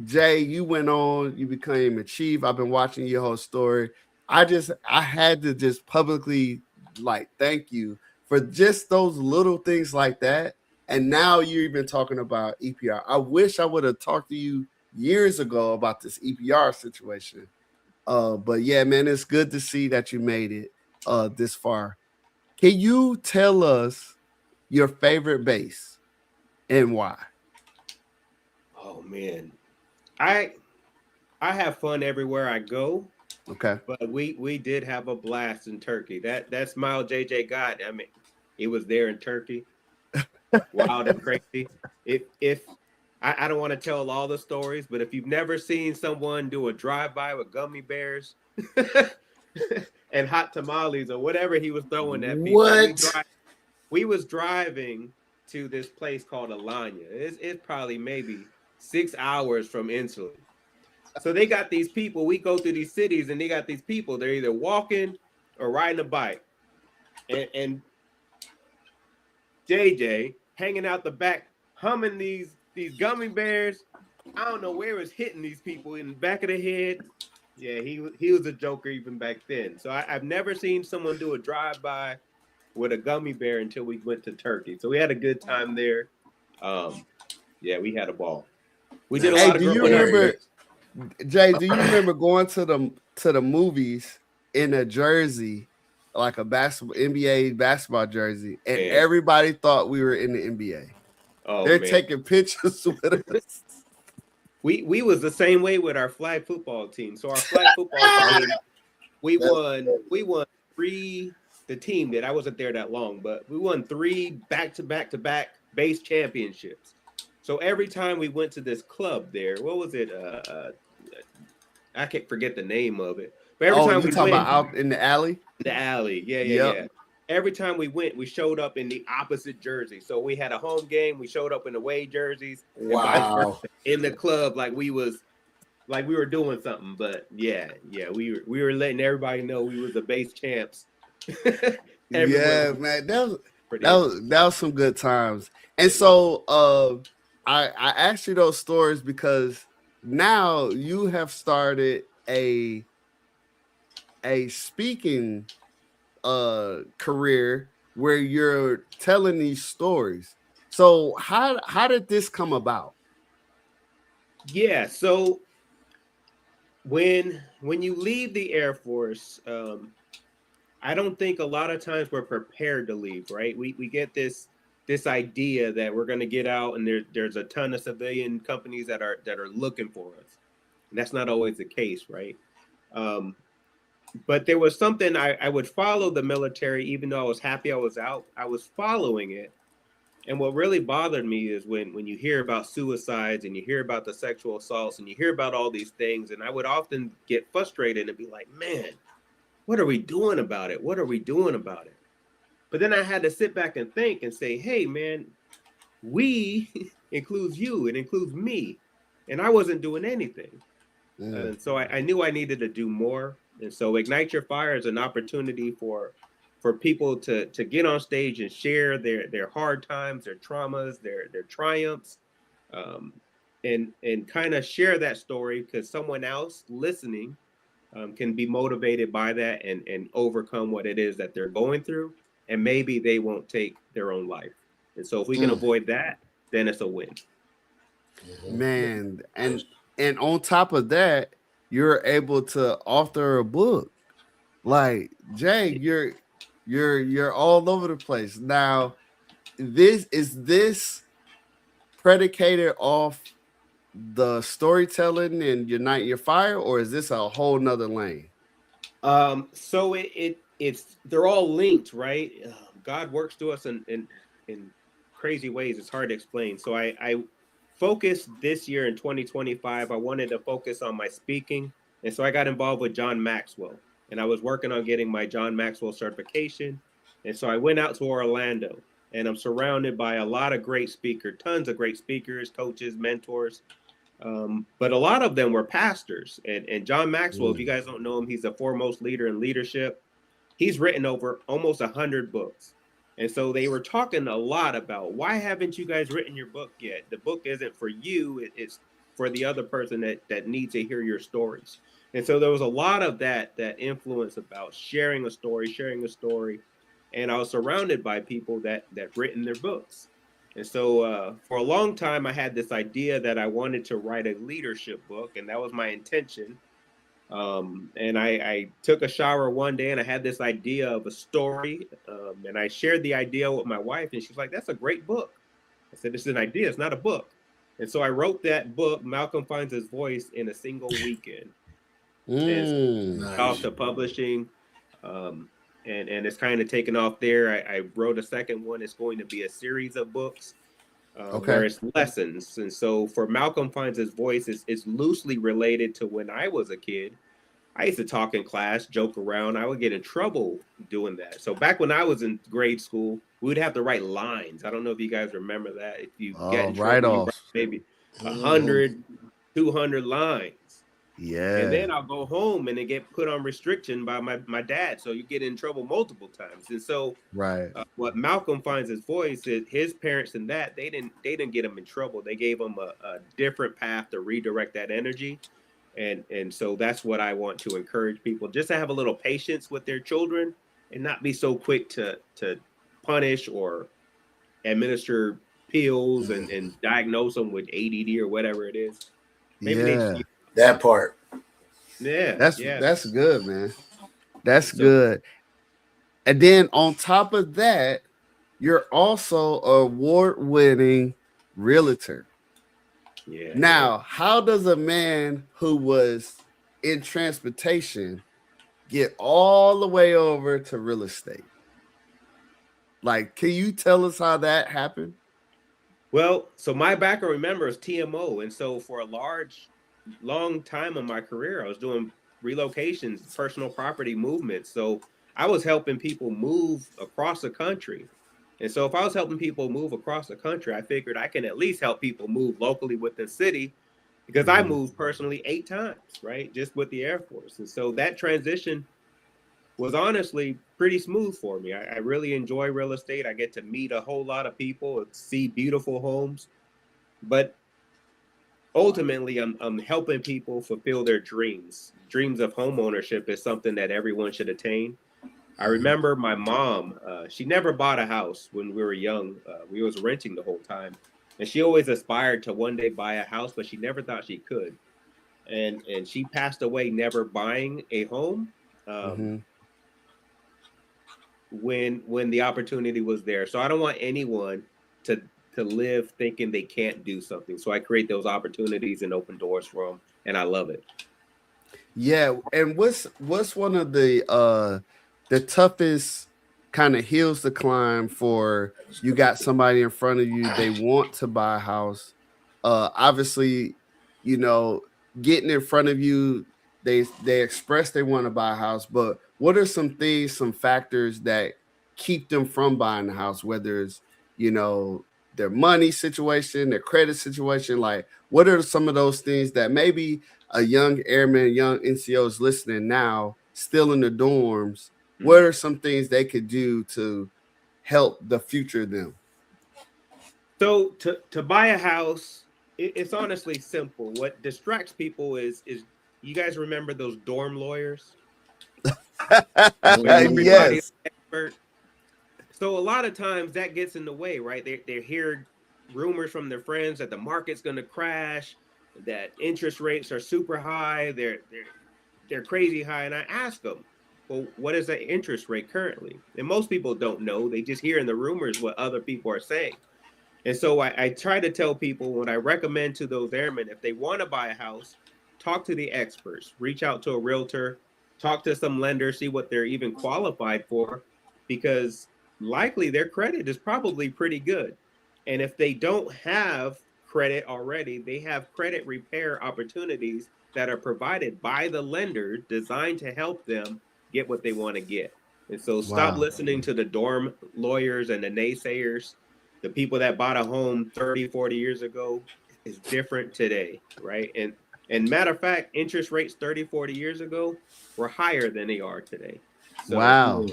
Jay, you went on, you became a chief. I've been watching your whole story. I had to just publicly thank you for just those little things like that. And now you're even talking about EPR. I wish I would have talked to you years ago about this EPR situation. But yeah, man, it's good to see that you made it this far. Can you tell us your favorite base and why? Oh man, I have fun everywhere I go. Okay, but we did have a blast in Turkey. That smile JJ got, I mean, it was there in Turkey. Wild and crazy. If I don't want to tell all the stories, but if you've never seen someone do a drive-by with gummy bears and hot tamales or whatever he was throwing at people, we was driving to this place called Alanya. It's probably maybe 6 hours from Insula. So they got these people. We go through these cities, and they got these people. They're either walking or riding a bike, and JJ hanging out the back, humming these gummy bears. I don't know where it was hitting these people in the back of the head. Yeah, he was a joker even back then. So I've never seen someone do a drive-by with a gummy bear until we went to Turkey. So we had a good time there. Yeah, we had a ball. We did a lot of. Do you remember, Jay? Do you remember going to the movies in a jersey, like a NBA basketball jersey, and everybody thought we were in the NBA? Oh, they're taking pictures with us. We was the same way with our flag football team. So our flag football team, we won 3. The team that I wasn't there that long, but we won 3 back-to-back base championships. So every time we went to this club there, what was it? I can't forget the name of it. But every time we talking about out in the alley? The alley, yeah. Every time we went, we showed up in the opposite jersey. So we had a home game, we showed up in away jerseys. Wow. In the club, like we were doing something. But yeah, we were letting everybody know we was the base champs. Yeah, man, that was some good times. And so I asked you those stories because now you have started a speaking career where you're telling these stories. So how did this come about? Yeah, so when you leave the Air Force, I don't think a lot of times we're prepared to leave, right? We get this idea that we're going to get out and there's a ton of civilian companies that are looking for us. And that's not always the case, right? But there was something I would follow the military, even though I was happy I was out, I was following it. And what really bothered me is when you hear about suicides and you hear about the sexual assaults and you hear about all these things, and I would often get frustrated and be like, man, what are we doing about it? What are we doing about it? But then I had to sit back and think and say, hey, man, we includes you. It includes me. And I wasn't doing anything. And so I knew I needed to do more. And so Ignite Your Fire is an opportunity for people to get on stage and share their hard times, their traumas, their triumphs, and kind of share that story because someone else listening can be motivated by that and overcome what it is that they're going through. And maybe they won't take their own life. And so if we can avoid that, then it's a win. Man, and on top of that, you're able to author a book. Like, Jay, you're all over the place. Now, this predicated off the storytelling and Unite Your Fire, or is this a whole nother lane? So it's they're all linked, right? God works to us in crazy ways. It's hard to explain. So I focused this year in 2025. I wanted to focus on my speaking, and so I got involved with John Maxwell, and I was working on getting my John Maxwell certification. And so I went out to Orlando, and I'm surrounded by a lot of great speakers, tons of great speakers, coaches, mentors. But a lot of them were pastors. And John Maxwell, if you guys don't know him, he's the foremost leader in leadership. He's written over almost 100 books. And so they were talking a lot about, why haven't you guys written your book yet? The book isn't for you. It's for the other person that needs to hear your stories. And so there was a lot of that influence about sharing a story. And I was surrounded by people that written their books. And so for a long time, I had this idea that I wanted to write a leadership book, and that was my intention. And I took a shower one day, and I had this idea of a story, and I shared the idea with my wife, and she was like, that's a great book. I said, it's an idea, it's not a book. And so I wrote that book, Malcolm Finds His Voice, in a single weekend. And off to publishing. And it's kind of taken off there. I wrote a second one. It's going to be a series of books where it's lessons. And so for Malcolm Finds His Voice, it's loosely related to when I was a kid. I used to talk in class, joke around. I would get in trouble doing that. So back when I was in grade school, we would have to write lines. I don't know if you guys remember that. If you get in trouble, maybe 100, 200 lines. Yeah. And then I'll go home and then get put on restriction by my dad. So you get in trouble multiple times. And so Right. what Malcolm finds his voice is his parents and that they didn't get him in trouble. They gave him a different path to redirect that energy. And so that's what I want to encourage people, just to have a little patience with their children and not be so quick to punish or administer pills and diagnose them with ADD or whatever it is. Maybe they that part. Yeah. That's good, man. That's So- good. And then on top of that, you're also an award-winning realtor. Yeah. Now, how does a man who was in transportation get all the way over to real estate? Like, can you tell us how that happened? Well, so my background, remember, is TMO. And so for a long time in my career, I was doing relocations, personal property movements. So I was helping people move across the country. And so if I was helping people move across the country, I figured I can at least help people move locally within the city, because I moved personally 8 times, right? Just with the Air Force. And so that transition was honestly pretty smooth for me. I really enjoy real estate. I get to meet a whole lot of people, see beautiful homes, but ultimately I'm helping people fulfill their dreams. Dreams of home ownership is something that everyone should attain. I remember my mom, she never bought a house when we were young. We was renting the whole time. And she always aspired to one day buy a house, but she never thought she could. And she passed away never buying a home. When the opportunity was there. So I don't want anyone to live thinking they can't do something. So I create those opportunities and open doors for them, and I love it. Yeah, and what's one of the toughest kind of hills to climb for you? Got somebody in front of you, they want to buy a house. Obviously, you know, getting in front of you, they express they want to buy a house, but what are some things, some factors that keep them from buying the house, whether it's, you know, their money situation, their credit situation? Like, what are some of those things that maybe a young airman, young NCOs listening now, still in the dorms, what are some things they could do to help the future of them? So to buy a house, it's honestly simple. What distracts people is you guys remember those dorm lawyers? Yes. Expert. So a lot of times that gets in the way, right? They hear rumors from their friends that the market's going to crash, that interest rates are super high, they're crazy high, and I ask them, well, what is the interest rate currently? And most people don't know. They just hear in the rumors what other people are saying. And so I try to tell people, when I recommend to those airmen, if they want to buy a house, talk to the experts, reach out to a realtor, talk to some lenders, see what they're even qualified for, because likely their credit is probably pretty good. And if they don't have credit already, they have credit repair opportunities that are provided by the lender, designed to help them get what they want to get. And so stop listening to the dorm lawyers and the naysayers. The people that bought a home 30, 40 years ago is different today, right? And matter of fact, interest rates 30, 40 years ago were higher than they are today. So, wow.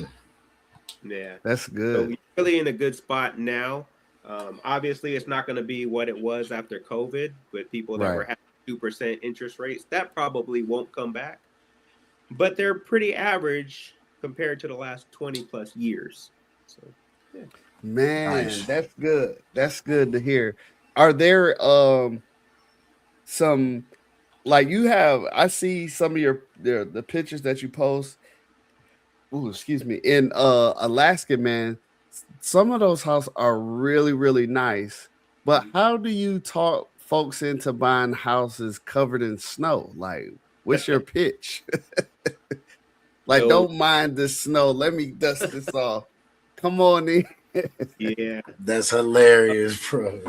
Yeah. That's good. So we're really in a good spot now. Obviously, it's not going to be what it was after COVID with people that were having 2% interest rates. That probably won't come back. But they're pretty average compared to the last 20 plus years. So, yeah. Man, nice. That's good. That's good to hear. Are there some, like, you have, I see some of the pictures that you post. Ooh, excuse me. In Alaska, man, some of those houses are really, really nice. But how do you talk folks into buying houses covered in snow? Like, what's your pitch? Like, don't mind the snow. Let me dust this off. Come on in. Yeah, that's hilarious, bro.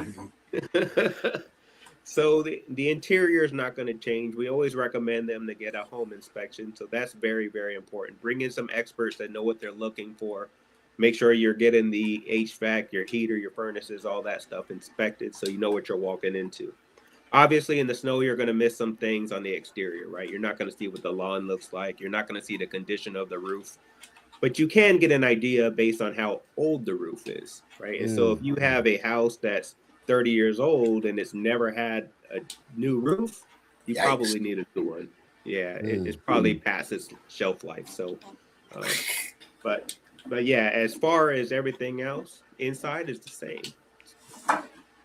So the interior is not going to change. We always recommend them to get a home inspection. So that's very, very important. Bring in some experts that know what they're looking for. Make sure you're getting the HVAC, your heater, your furnaces, all that stuff inspected, so you know what you're walking into. Obviously, in the snow, you're going to miss some things on the exterior, right? You're not going to see what the lawn looks like. You're not going to see the condition of the roof, but you can get an idea based on how old the roof is, right? And so if you have a house that's 30 years old and it's never had a new roof, you probably need a new one. Yeah, it's probably past its shelf life. So, but yeah, as far as everything else, inside is the same.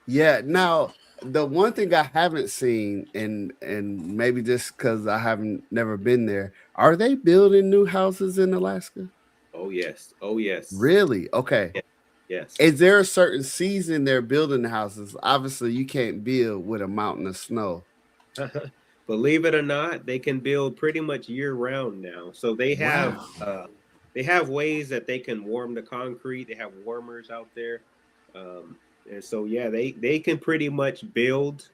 Yeah. Now, the one thing I haven't seen, and maybe just because I haven't never been there, are they building new houses in Alaska? Oh yes. Oh yes. Really? Okay. Yeah. Yes. Is there a certain season they're building the houses? Obviously, you can't build with a mountain of snow. Believe it or not, they can build pretty much year round now. So they have ways that they can warm the concrete. They have warmers out there. And so, yeah, they can pretty much build,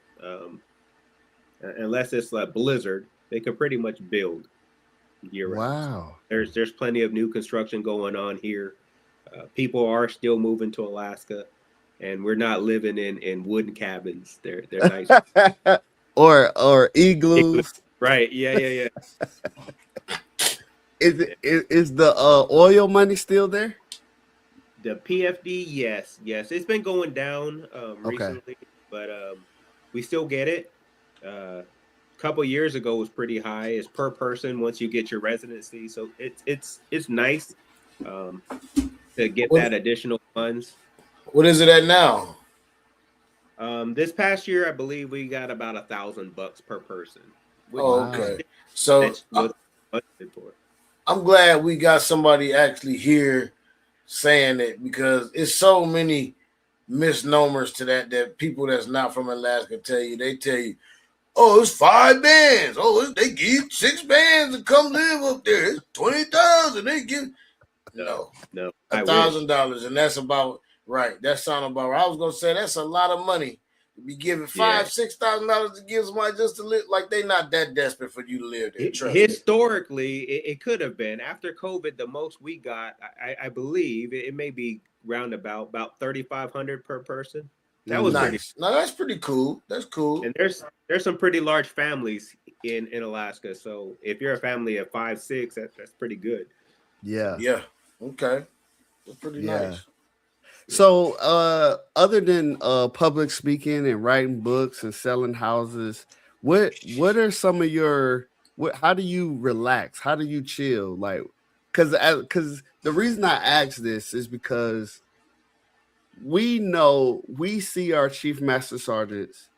unless it's like blizzard, they can pretty much build year round. Wow. There's plenty of new construction going on here. People are still moving to Alaska, and we're not living in wooden cabins. They're nice. or igloos. Right. Yeah. Is the oil money still there? The PFD, yes. It's been going down recently, but we still get it. A couple years ago was pretty high. It's per person once you get your residency, so it's nice to get that additional funds. What is it at now? This past year, I believe we got about $1,000 per person. Okay. So I'm glad we got somebody actually here saying it, because it's so many misnomers to that people that's not from Alaska tell you. They tell you, oh, it's 5 bands. Oh, they give 6 bands to come live up there. It's 20,000. They give no $1,000, and that's about right. That sound about right. I was gonna say that's a lot of money to be giving $5,000-$6,000 to give somebody just to live. Like, they not that desperate for you to live there. Historically, it could have been. After COVID, the most we got, I believe, it may be round about $3,500 per person. That was nice. No, that's pretty cool. That's cool. And there's some pretty large families in Alaska. So if you're a family of 5, 6, that's pretty good. Yeah. Yeah. Okay. That's pretty nice. So, other than public speaking and writing books and selling houses, what are some of your how do you relax? How do you chill? Like, because the reason I ask this is because we see our chief master sergeants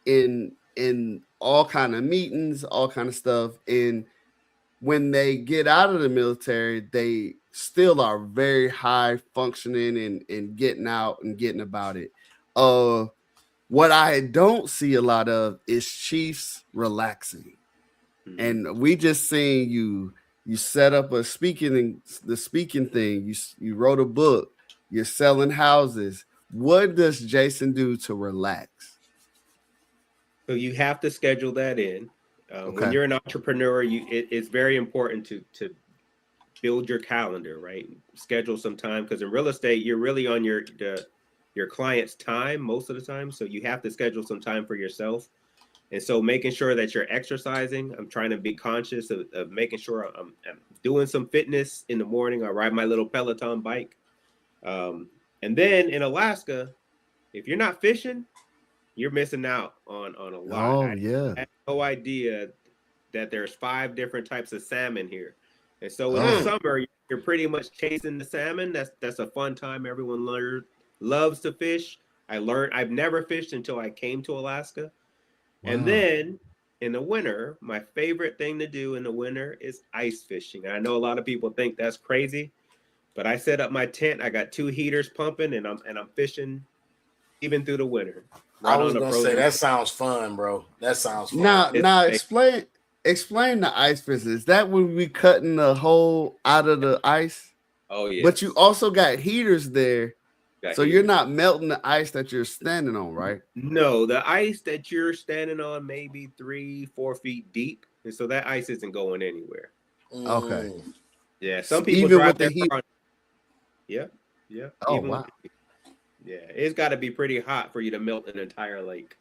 in all kind of meetings, all kind of stuff, and when they get out of the military, they still are very high functioning and getting out and getting about it. What I don't see a lot of is chiefs relaxing. Mm-hmm. And we just seen you set up the speaking thing. You wrote a book. You're selling houses. What does Jason do to relax? So you have to schedule that in. When you're an entrepreneur, it's very important to build your calendar, right? Schedule some time, because in real estate, you're really on your client's time most of the time. So you have to schedule some time for yourself. And so making sure that you're exercising, I'm trying to be conscious of making sure I'm doing some fitness in the morning. I ride my little Peloton bike. And then in Alaska, if you're not fishing, you're missing out on a lot. Oh, I had no idea that there's 5 different types of salmon here. And so in the summer, you're pretty much chasing the salmon. That's a fun time. Everyone loves to fish. I've never fished until I came to Alaska. Wow. And then in the winter, my favorite thing to do in the winter is ice fishing. I know a lot of people think that's crazy, but I set up my tent. I got 2 heaters pumping, and I'm fishing even through the winter. I was gonna say that sounds fun, bro. That sounds fun. Now explain the ice fishing. Is that when we cutting the hole out of the ice? Oh yeah. But you also got heaters there, so you're not melting the ice that you're standing on, right? No, the ice that you're standing on may be 3-4 feet deep, and so that ice isn't going anywhere. Okay. Yeah, some people even drive with the heat. Yeah. Oh wow. Yeah, it's got to be pretty hot for you to melt an entire lake.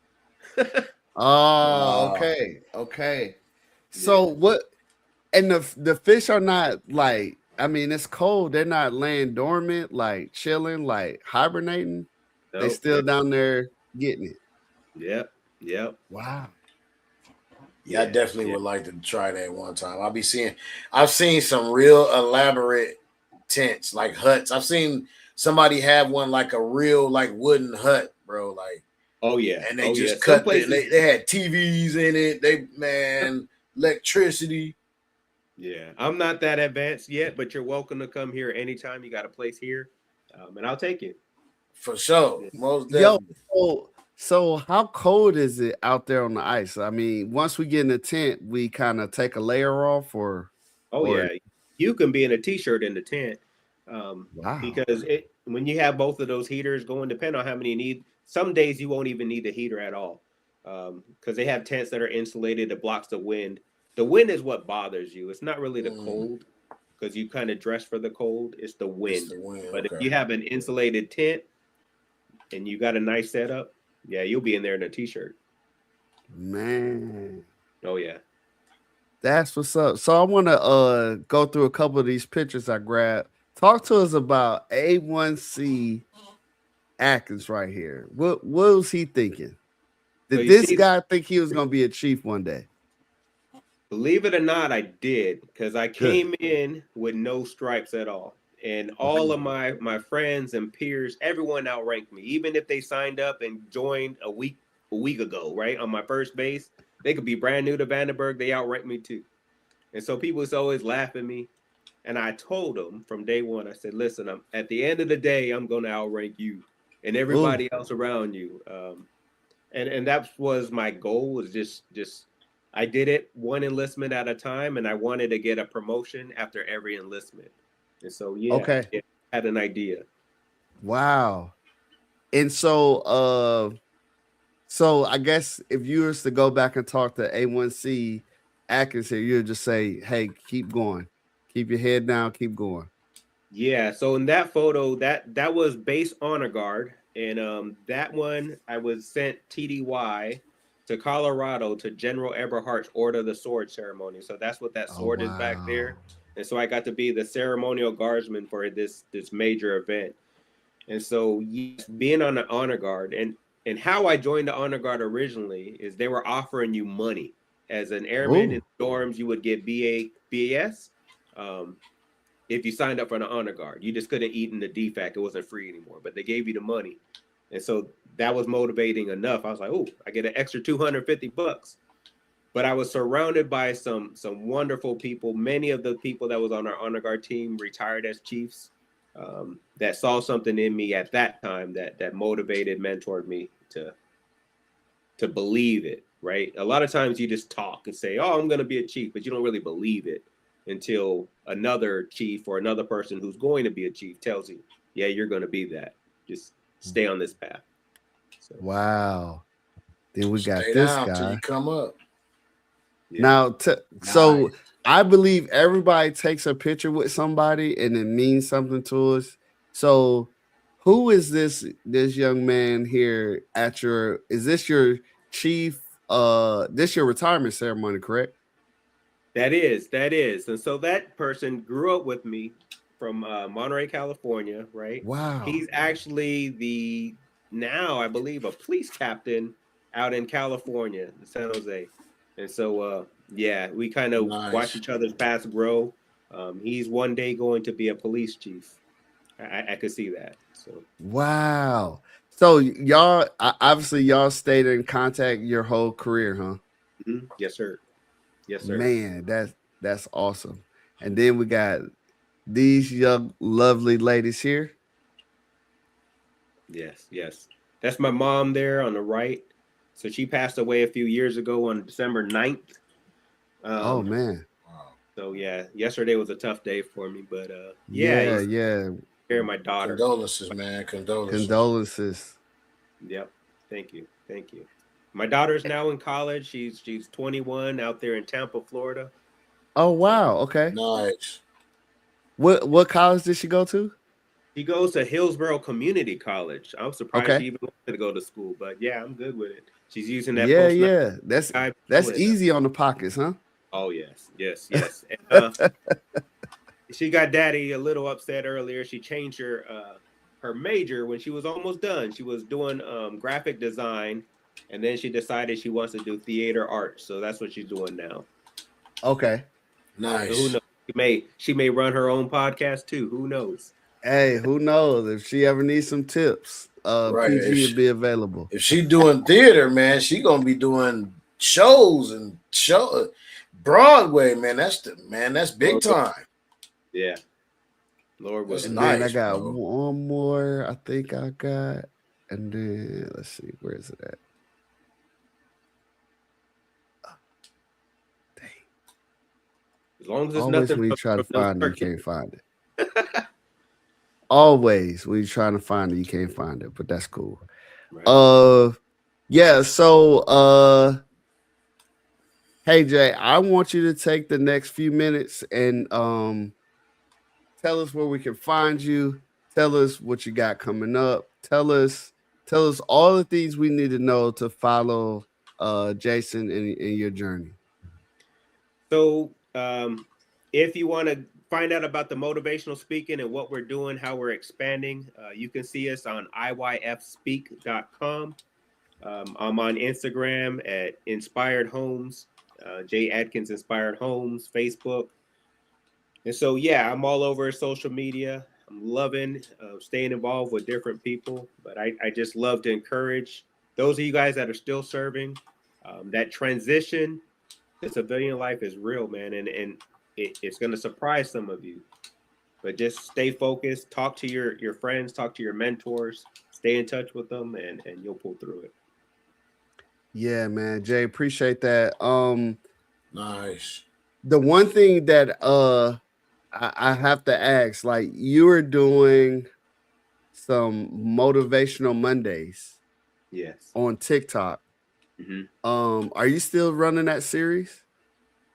Oh, okay. So what? And the fish are not like. I mean, it's cold. They're not laying dormant, like chilling, like hibernating. They Nope. still down there getting it. Yep. Wow. Yeah, I definitely would like to try that one time. I've seen some real elaborate tents, like huts. I've seen somebody have one like a real like wooden hut, bro. Like, oh yeah, and they just cut places, they had TVs in it. Electricity. Yeah, I'm not that advanced yet, but you're welcome to come here anytime. You got a place here, and I'll take it. For sure. Most definitely. So how cold is it out there on the ice? I mean, once we get in the tent, we kind of take a layer off yeah, you can be in a t-shirt in the tent. Wow. Because when you have both of those heaters going, depending on how many you need, some days you won't even need the heater at all. Because they have tents that are insulated that blocks the wind. The wind is what bothers you. It's not really the cold, because you kind of dress for the cold. It's the wind. But if you have an insulated tent and you got a nice setup, yeah, you'll be in there in a t-shirt. Man. Oh yeah. That's what's up. So I want to go through a couple of these pictures I grabbed. Talk to us about A1C Adkins right here. What was he thinking? Did this guy think he was going to be a chief one day? Believe it or not, I did, because I came in with no stripes at all. And all of my friends and peers, everyone outranked me. Even if they signed up and joined a week ago, right, on my first base, they could be brand new to Vandenberg. They outranked me too. And so people was always laughing at me. And I told them from day one, I said, listen, at the end of the day, I'm going to outrank you and everybody else around you. And that was my goal, was just I did it one enlistment at a time, and I wanted to get a promotion after every enlistment. And so, I had an idea. Wow. And so I guess if you was to go back and talk to A1C Adkins here, you'd just say, hey, keep going. Keep your head down, keep going. Yeah, so in that photo, that was base honor guard. And that one, I was sent TDY to Colorado to General Eberhardt's Order of the Sword ceremony. So that's what that sword is back there. And so I got to be the ceremonial guardsman for this major event. And so being on the honor guard, and how I joined the honor guard originally is they were offering you money. As an airman in dorms, you would get BAS. If you signed up for an honor guard, you just couldn't eat in the DFAC. It wasn't free anymore, but they gave you the money. And so that was motivating enough. I was like, oh, I get an extra $250. But I was surrounded by some wonderful people. Many of the people that was on our honor guard team retired as chiefs, that saw something in me at that time that motivated, mentored me to believe it, right? A lot of times you just talk and say, oh, I'm going to be a chief, but you don't really believe it until another chief or another person who's going to be a chief tells you, yeah, you're going to be that. Just stay on this path. So. Wow. Then we got Stay this down guy. till you come up. Yeah. Now, so I believe everybody takes a picture with somebody and it means something to us. So who is this young man here is this your chief? This your retirement ceremony, correct? That is. And so that person grew up with me from Monterey, California, right? Wow. He's actually now, I believe, a police captain out in California, San Jose. And so, we kind of watch each other's paths grow. He's one day going to be a police chief. I could see that. So wow. So y'all, obviously y'all stayed in contact your whole career, huh? Mm-hmm. Yes, sir. Man, that's awesome. And then we got these young, lovely ladies here. Yes. That's my mom there on the right. So she passed away a few years ago on December 9th. Oh, man. Wow. So, yesterday was a tough day for me. But, yeah. Here, my daughter. Condolences, man. Condolences. Yep. Thank you. My daughter's now in college. She's 21 out there in Tampa, Florida. Oh, wow. Okay. Nice. What college did she go to? She goes to Hillsborough Community College. I was surprised she even wanted to go to school, but yeah, I'm good with it. She's using that. Yeah. That's easy on the pockets, huh? Oh yes. And, she got daddy a little upset earlier. She changed her major when she was almost done. She was doing graphic design, and then she decided she wants to do theater art. So that's what she's doing now. Okay. Nice. So who knows? She may run her own podcast too. Who knows? Hey, who knows? If she ever needs some tips, PG will be available. If she doing theater, man, she gonna be doing shows and Broadway, man. That's big time. Yeah. Lord was nice. I got one more. I think I got, and then let's see, where is it at? Dang. As long as it's always nothing when you try to find it, you can't find it. Always when you're trying to find it, you can't find it, but that's cool. Right. Yeah. So, hey Jay, I want you to take the next few minutes and tell us where we can find you. Tell us what you got coming up. Tell us all the things we need to know to follow Jason in your journey. So if you want to find out about the motivational speaking and what we're doing, how we're expanding, you can see us on iyfspeak.com. I'm on Instagram at Inspired Homes, J. Adkins Inspired Homes, Facebook. And so, yeah, I'm all over social media. I'm loving staying involved with different people, but I just love to encourage those of you guys that are still serving. That transition to civilian life is real, man, and it's going to surprise some of you. But just stay focused, talk to your friends, talk to your mentors, stay in touch with them, and you'll pull through it. Yeah, man, Jay, appreciate that. Nice. The one thing that I have to ask, like, you were doing some motivational Mondays, yes, on TikTok. Mm-hmm. Are you still running that series?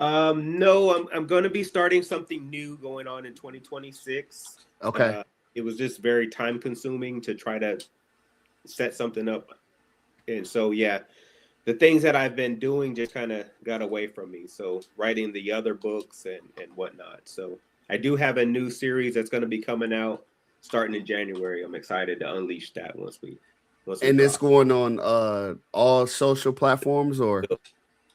No, I'm going to be starting something new going on in 2026. Okay. It was just very time consuming to try to set something up, and so yeah, the things that I've been doing just kind of got away from me. So writing the other books and whatnot. So I do have a new series that's going to be coming out starting in January. I'm excited to unleash that once we it's going on all social platforms, or?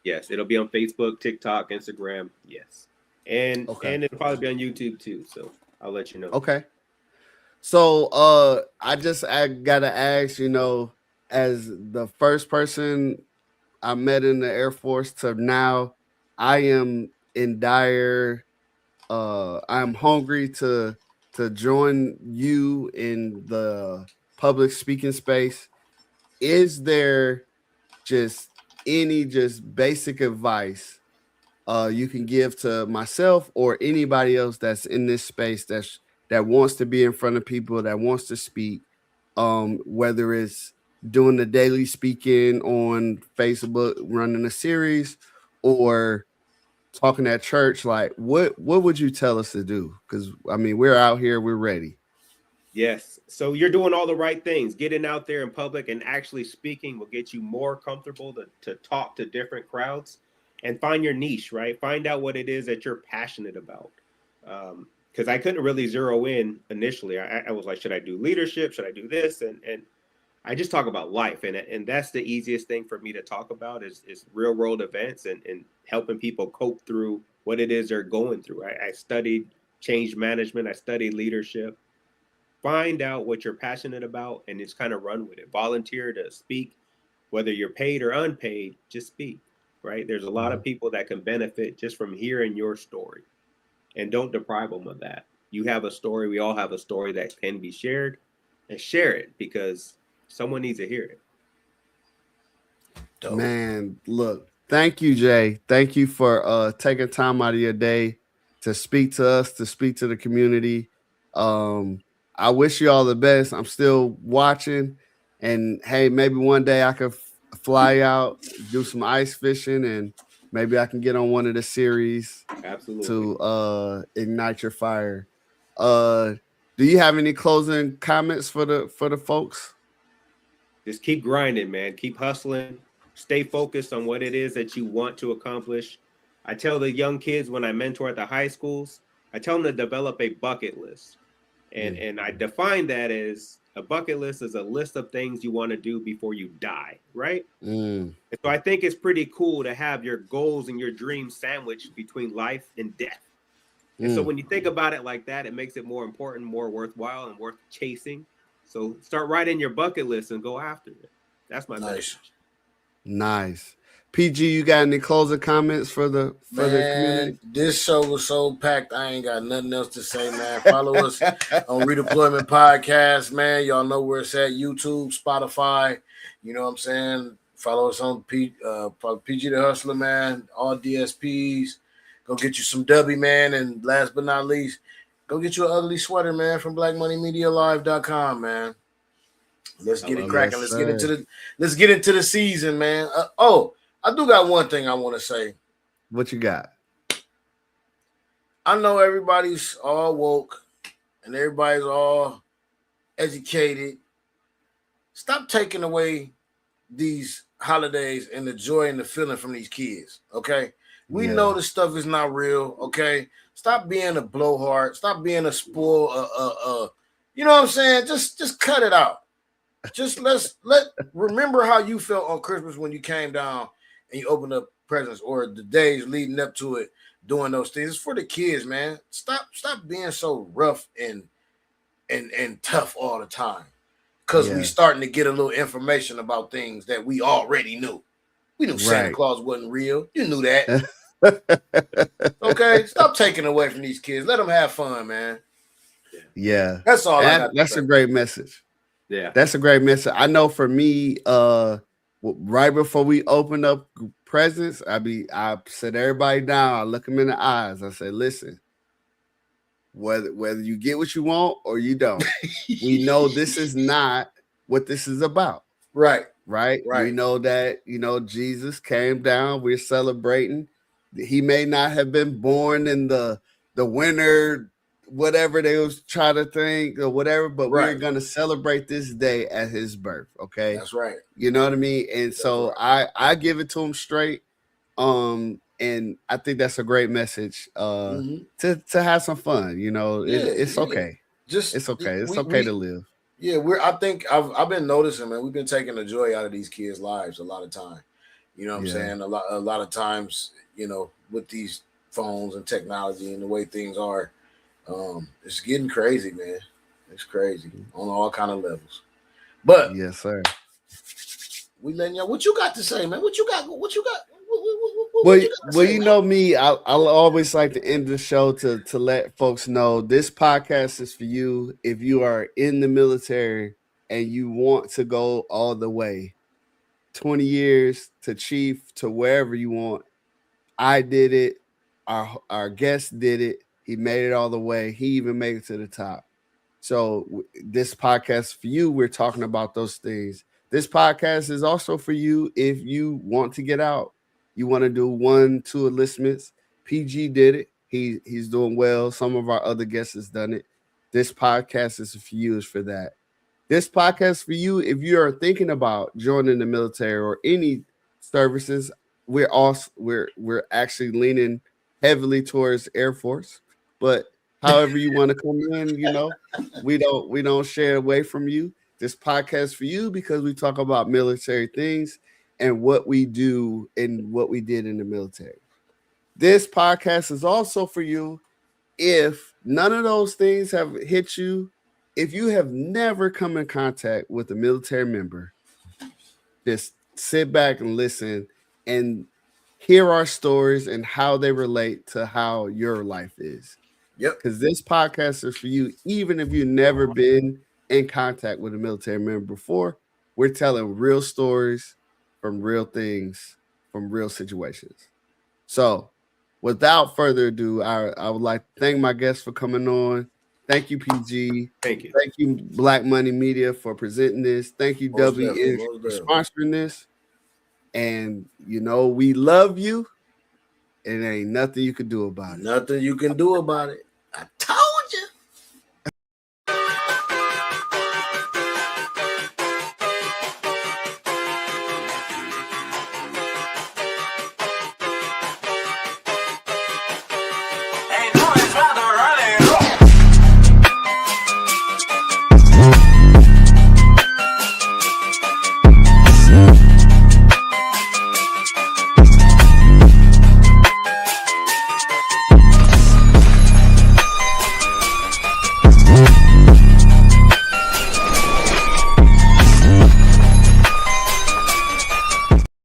Yes, it'll be on Facebook, TikTok, Instagram. Yes. And it'll probably be on YouTube too. So I'll let you know. Okay. So I gotta ask, as the first person I met in the Air Force to now, I am in dire I'm hungry to join you in the public speaking space. Is there just any basic advice you can give to myself or anybody else that's in this space that wants to be in front of people, that wants to speak, whether it's doing the daily speaking on Facebook, running a series, or talking at church? Like, what would you tell us to do? Because I mean, we're out here, we're ready. Yes. So you're doing all the right things. Getting out there in public and actually speaking will get you more comfortable to talk to different crowds and find your niche, right? Find out what it is that you're passionate about. Because I couldn't really zero in initially. I was like, should I do leadership? Should I do this? And I just talk about life. And that's the easiest thing for me to talk about is real world events and helping people cope through what it is they're going through. I studied change management. I studied leadership. Find out what you're passionate about and just kind of run with it. Volunteer to speak, whether you're paid or unpaid, just speak, right? There's a lot of people that can benefit just from hearing your story, and don't deprive them of that. You have a story. We all have a story that can be shared, and share it because someone needs to hear it. Dope. Man, look, thank you, Jay. Thank you for taking time out of your day to speak to us, to speak to the community. I wish you all the best. I'm still watching, and hey, maybe one day I could fly out, do some ice fishing, and maybe I can get on one of the series. Absolutely. To ignite your fire. Do you have any closing comments for the folks? Just keep grinding, man. Keep hustling. stay focused on what it is that you want to accomplish. I tell the young kids when I mentor at the high schools, I tell them to develop a bucket list. And I define that as a bucket list is a list of things you want to do before you die, right? And so I think it's pretty cool to have your goals and your dreams sandwiched between life and death. And so when you think about it like that, it makes it more important, more worthwhile, and worth chasing. So start writing your bucket list and go after it. That's my message. Nice. PG, you got any closing comments for the community? This show was so packed, I ain't got nothing else to say, man. Follow us on Redeployment Podcast, man. Y'all know where it's at: YouTube, Spotify. You know what I'm saying? Follow us on PG the Hustler, man. All DSPs. Go get you some W, man. And last but not least, go get you an ugly sweater, man, from BlackMoneyMediaLive.com, man. Let's get it cracking. Let's get into the season, man. I do got one thing I want to say. What you got? I know everybody's all woke and everybody's all educated. Stop taking away these holidays and the joy and the feeling from these kids, okay? We know this stuff is not real, okay? Stop being a blowhard. Stop being a spoil. You know what I'm saying? Just cut it out. Just remember how you felt on Christmas when you came down and you opened up presents, or the days leading up to it, doing those things. It's for the kids, man. Stop being so rough and tough all the time. Because we starting to get a little information about things that we already knew. We knew Santa Claus wasn't real. You knew that. Okay? Stop taking away from these kids. Let them have fun, man. Yeah. That's all I got. That's a great message. Yeah. That's a great message. I know for me, right before we open up presents, I sit everybody down. I look them in the eyes. I say, listen, whether you get what you want or you don't, we know this is not what this is about. Right. We know that, Jesus came down. We're celebrating. He may not have been born in the winter, whatever they was trying to think or whatever, but we're going to celebrate this day at his birth. Okay. That's right. You know what I mean? And so I give it to him straight. And I think that's a great message to have some fun. It's okay. It's okay. It's okay to live. Yeah, I think I've been noticing, man, we've been taking the joy out of these kids' lives a lot of time. You know what I'm saying? A lot of times, with these phones and technology and the way things are, it's getting crazy, man. It's crazy on all kind of levels. But yes, sir. We letting y'all. What you got to say, man? What you got? Well, you know me. I'll always like to end the show to let folks know this podcast is for you. If you are in the military and you want to go all the way, 20 years to chief to wherever you want. I did it. Our guest did it. He made it all the way. He even made it to the top. So this podcast for you, we're talking about those things. This podcast is also for you if you want to get out. You want to do 1-2 enlistments. PG did it. He's doing well. Some of our other guests has done it. This podcast is for you. Is for that. This podcast for you if you are thinking about joining the military or any services. We're actually leaning heavily towards Air Force, but however you want to come in, we don't share away from you. This podcast for you because we talk about military things and what we do and what we did in the military. This podcast is also for you if none of those things have hit you. If you have never come in contact with a military member, just sit back and listen and hear our stories and how they relate to how your life is. Yep. Because this podcast is for you, even if you've never been in contact with a military member before. We're telling real stories from real things, from real situations. So without further ado, I would like to thank my guests for coming on. Thank you, PG. Thank you. Thank you, Black Money Media, for presenting this. Thank you, W, for sponsoring this. And, we love you. And ain't nothing you can do about it. Nothing you can do about it.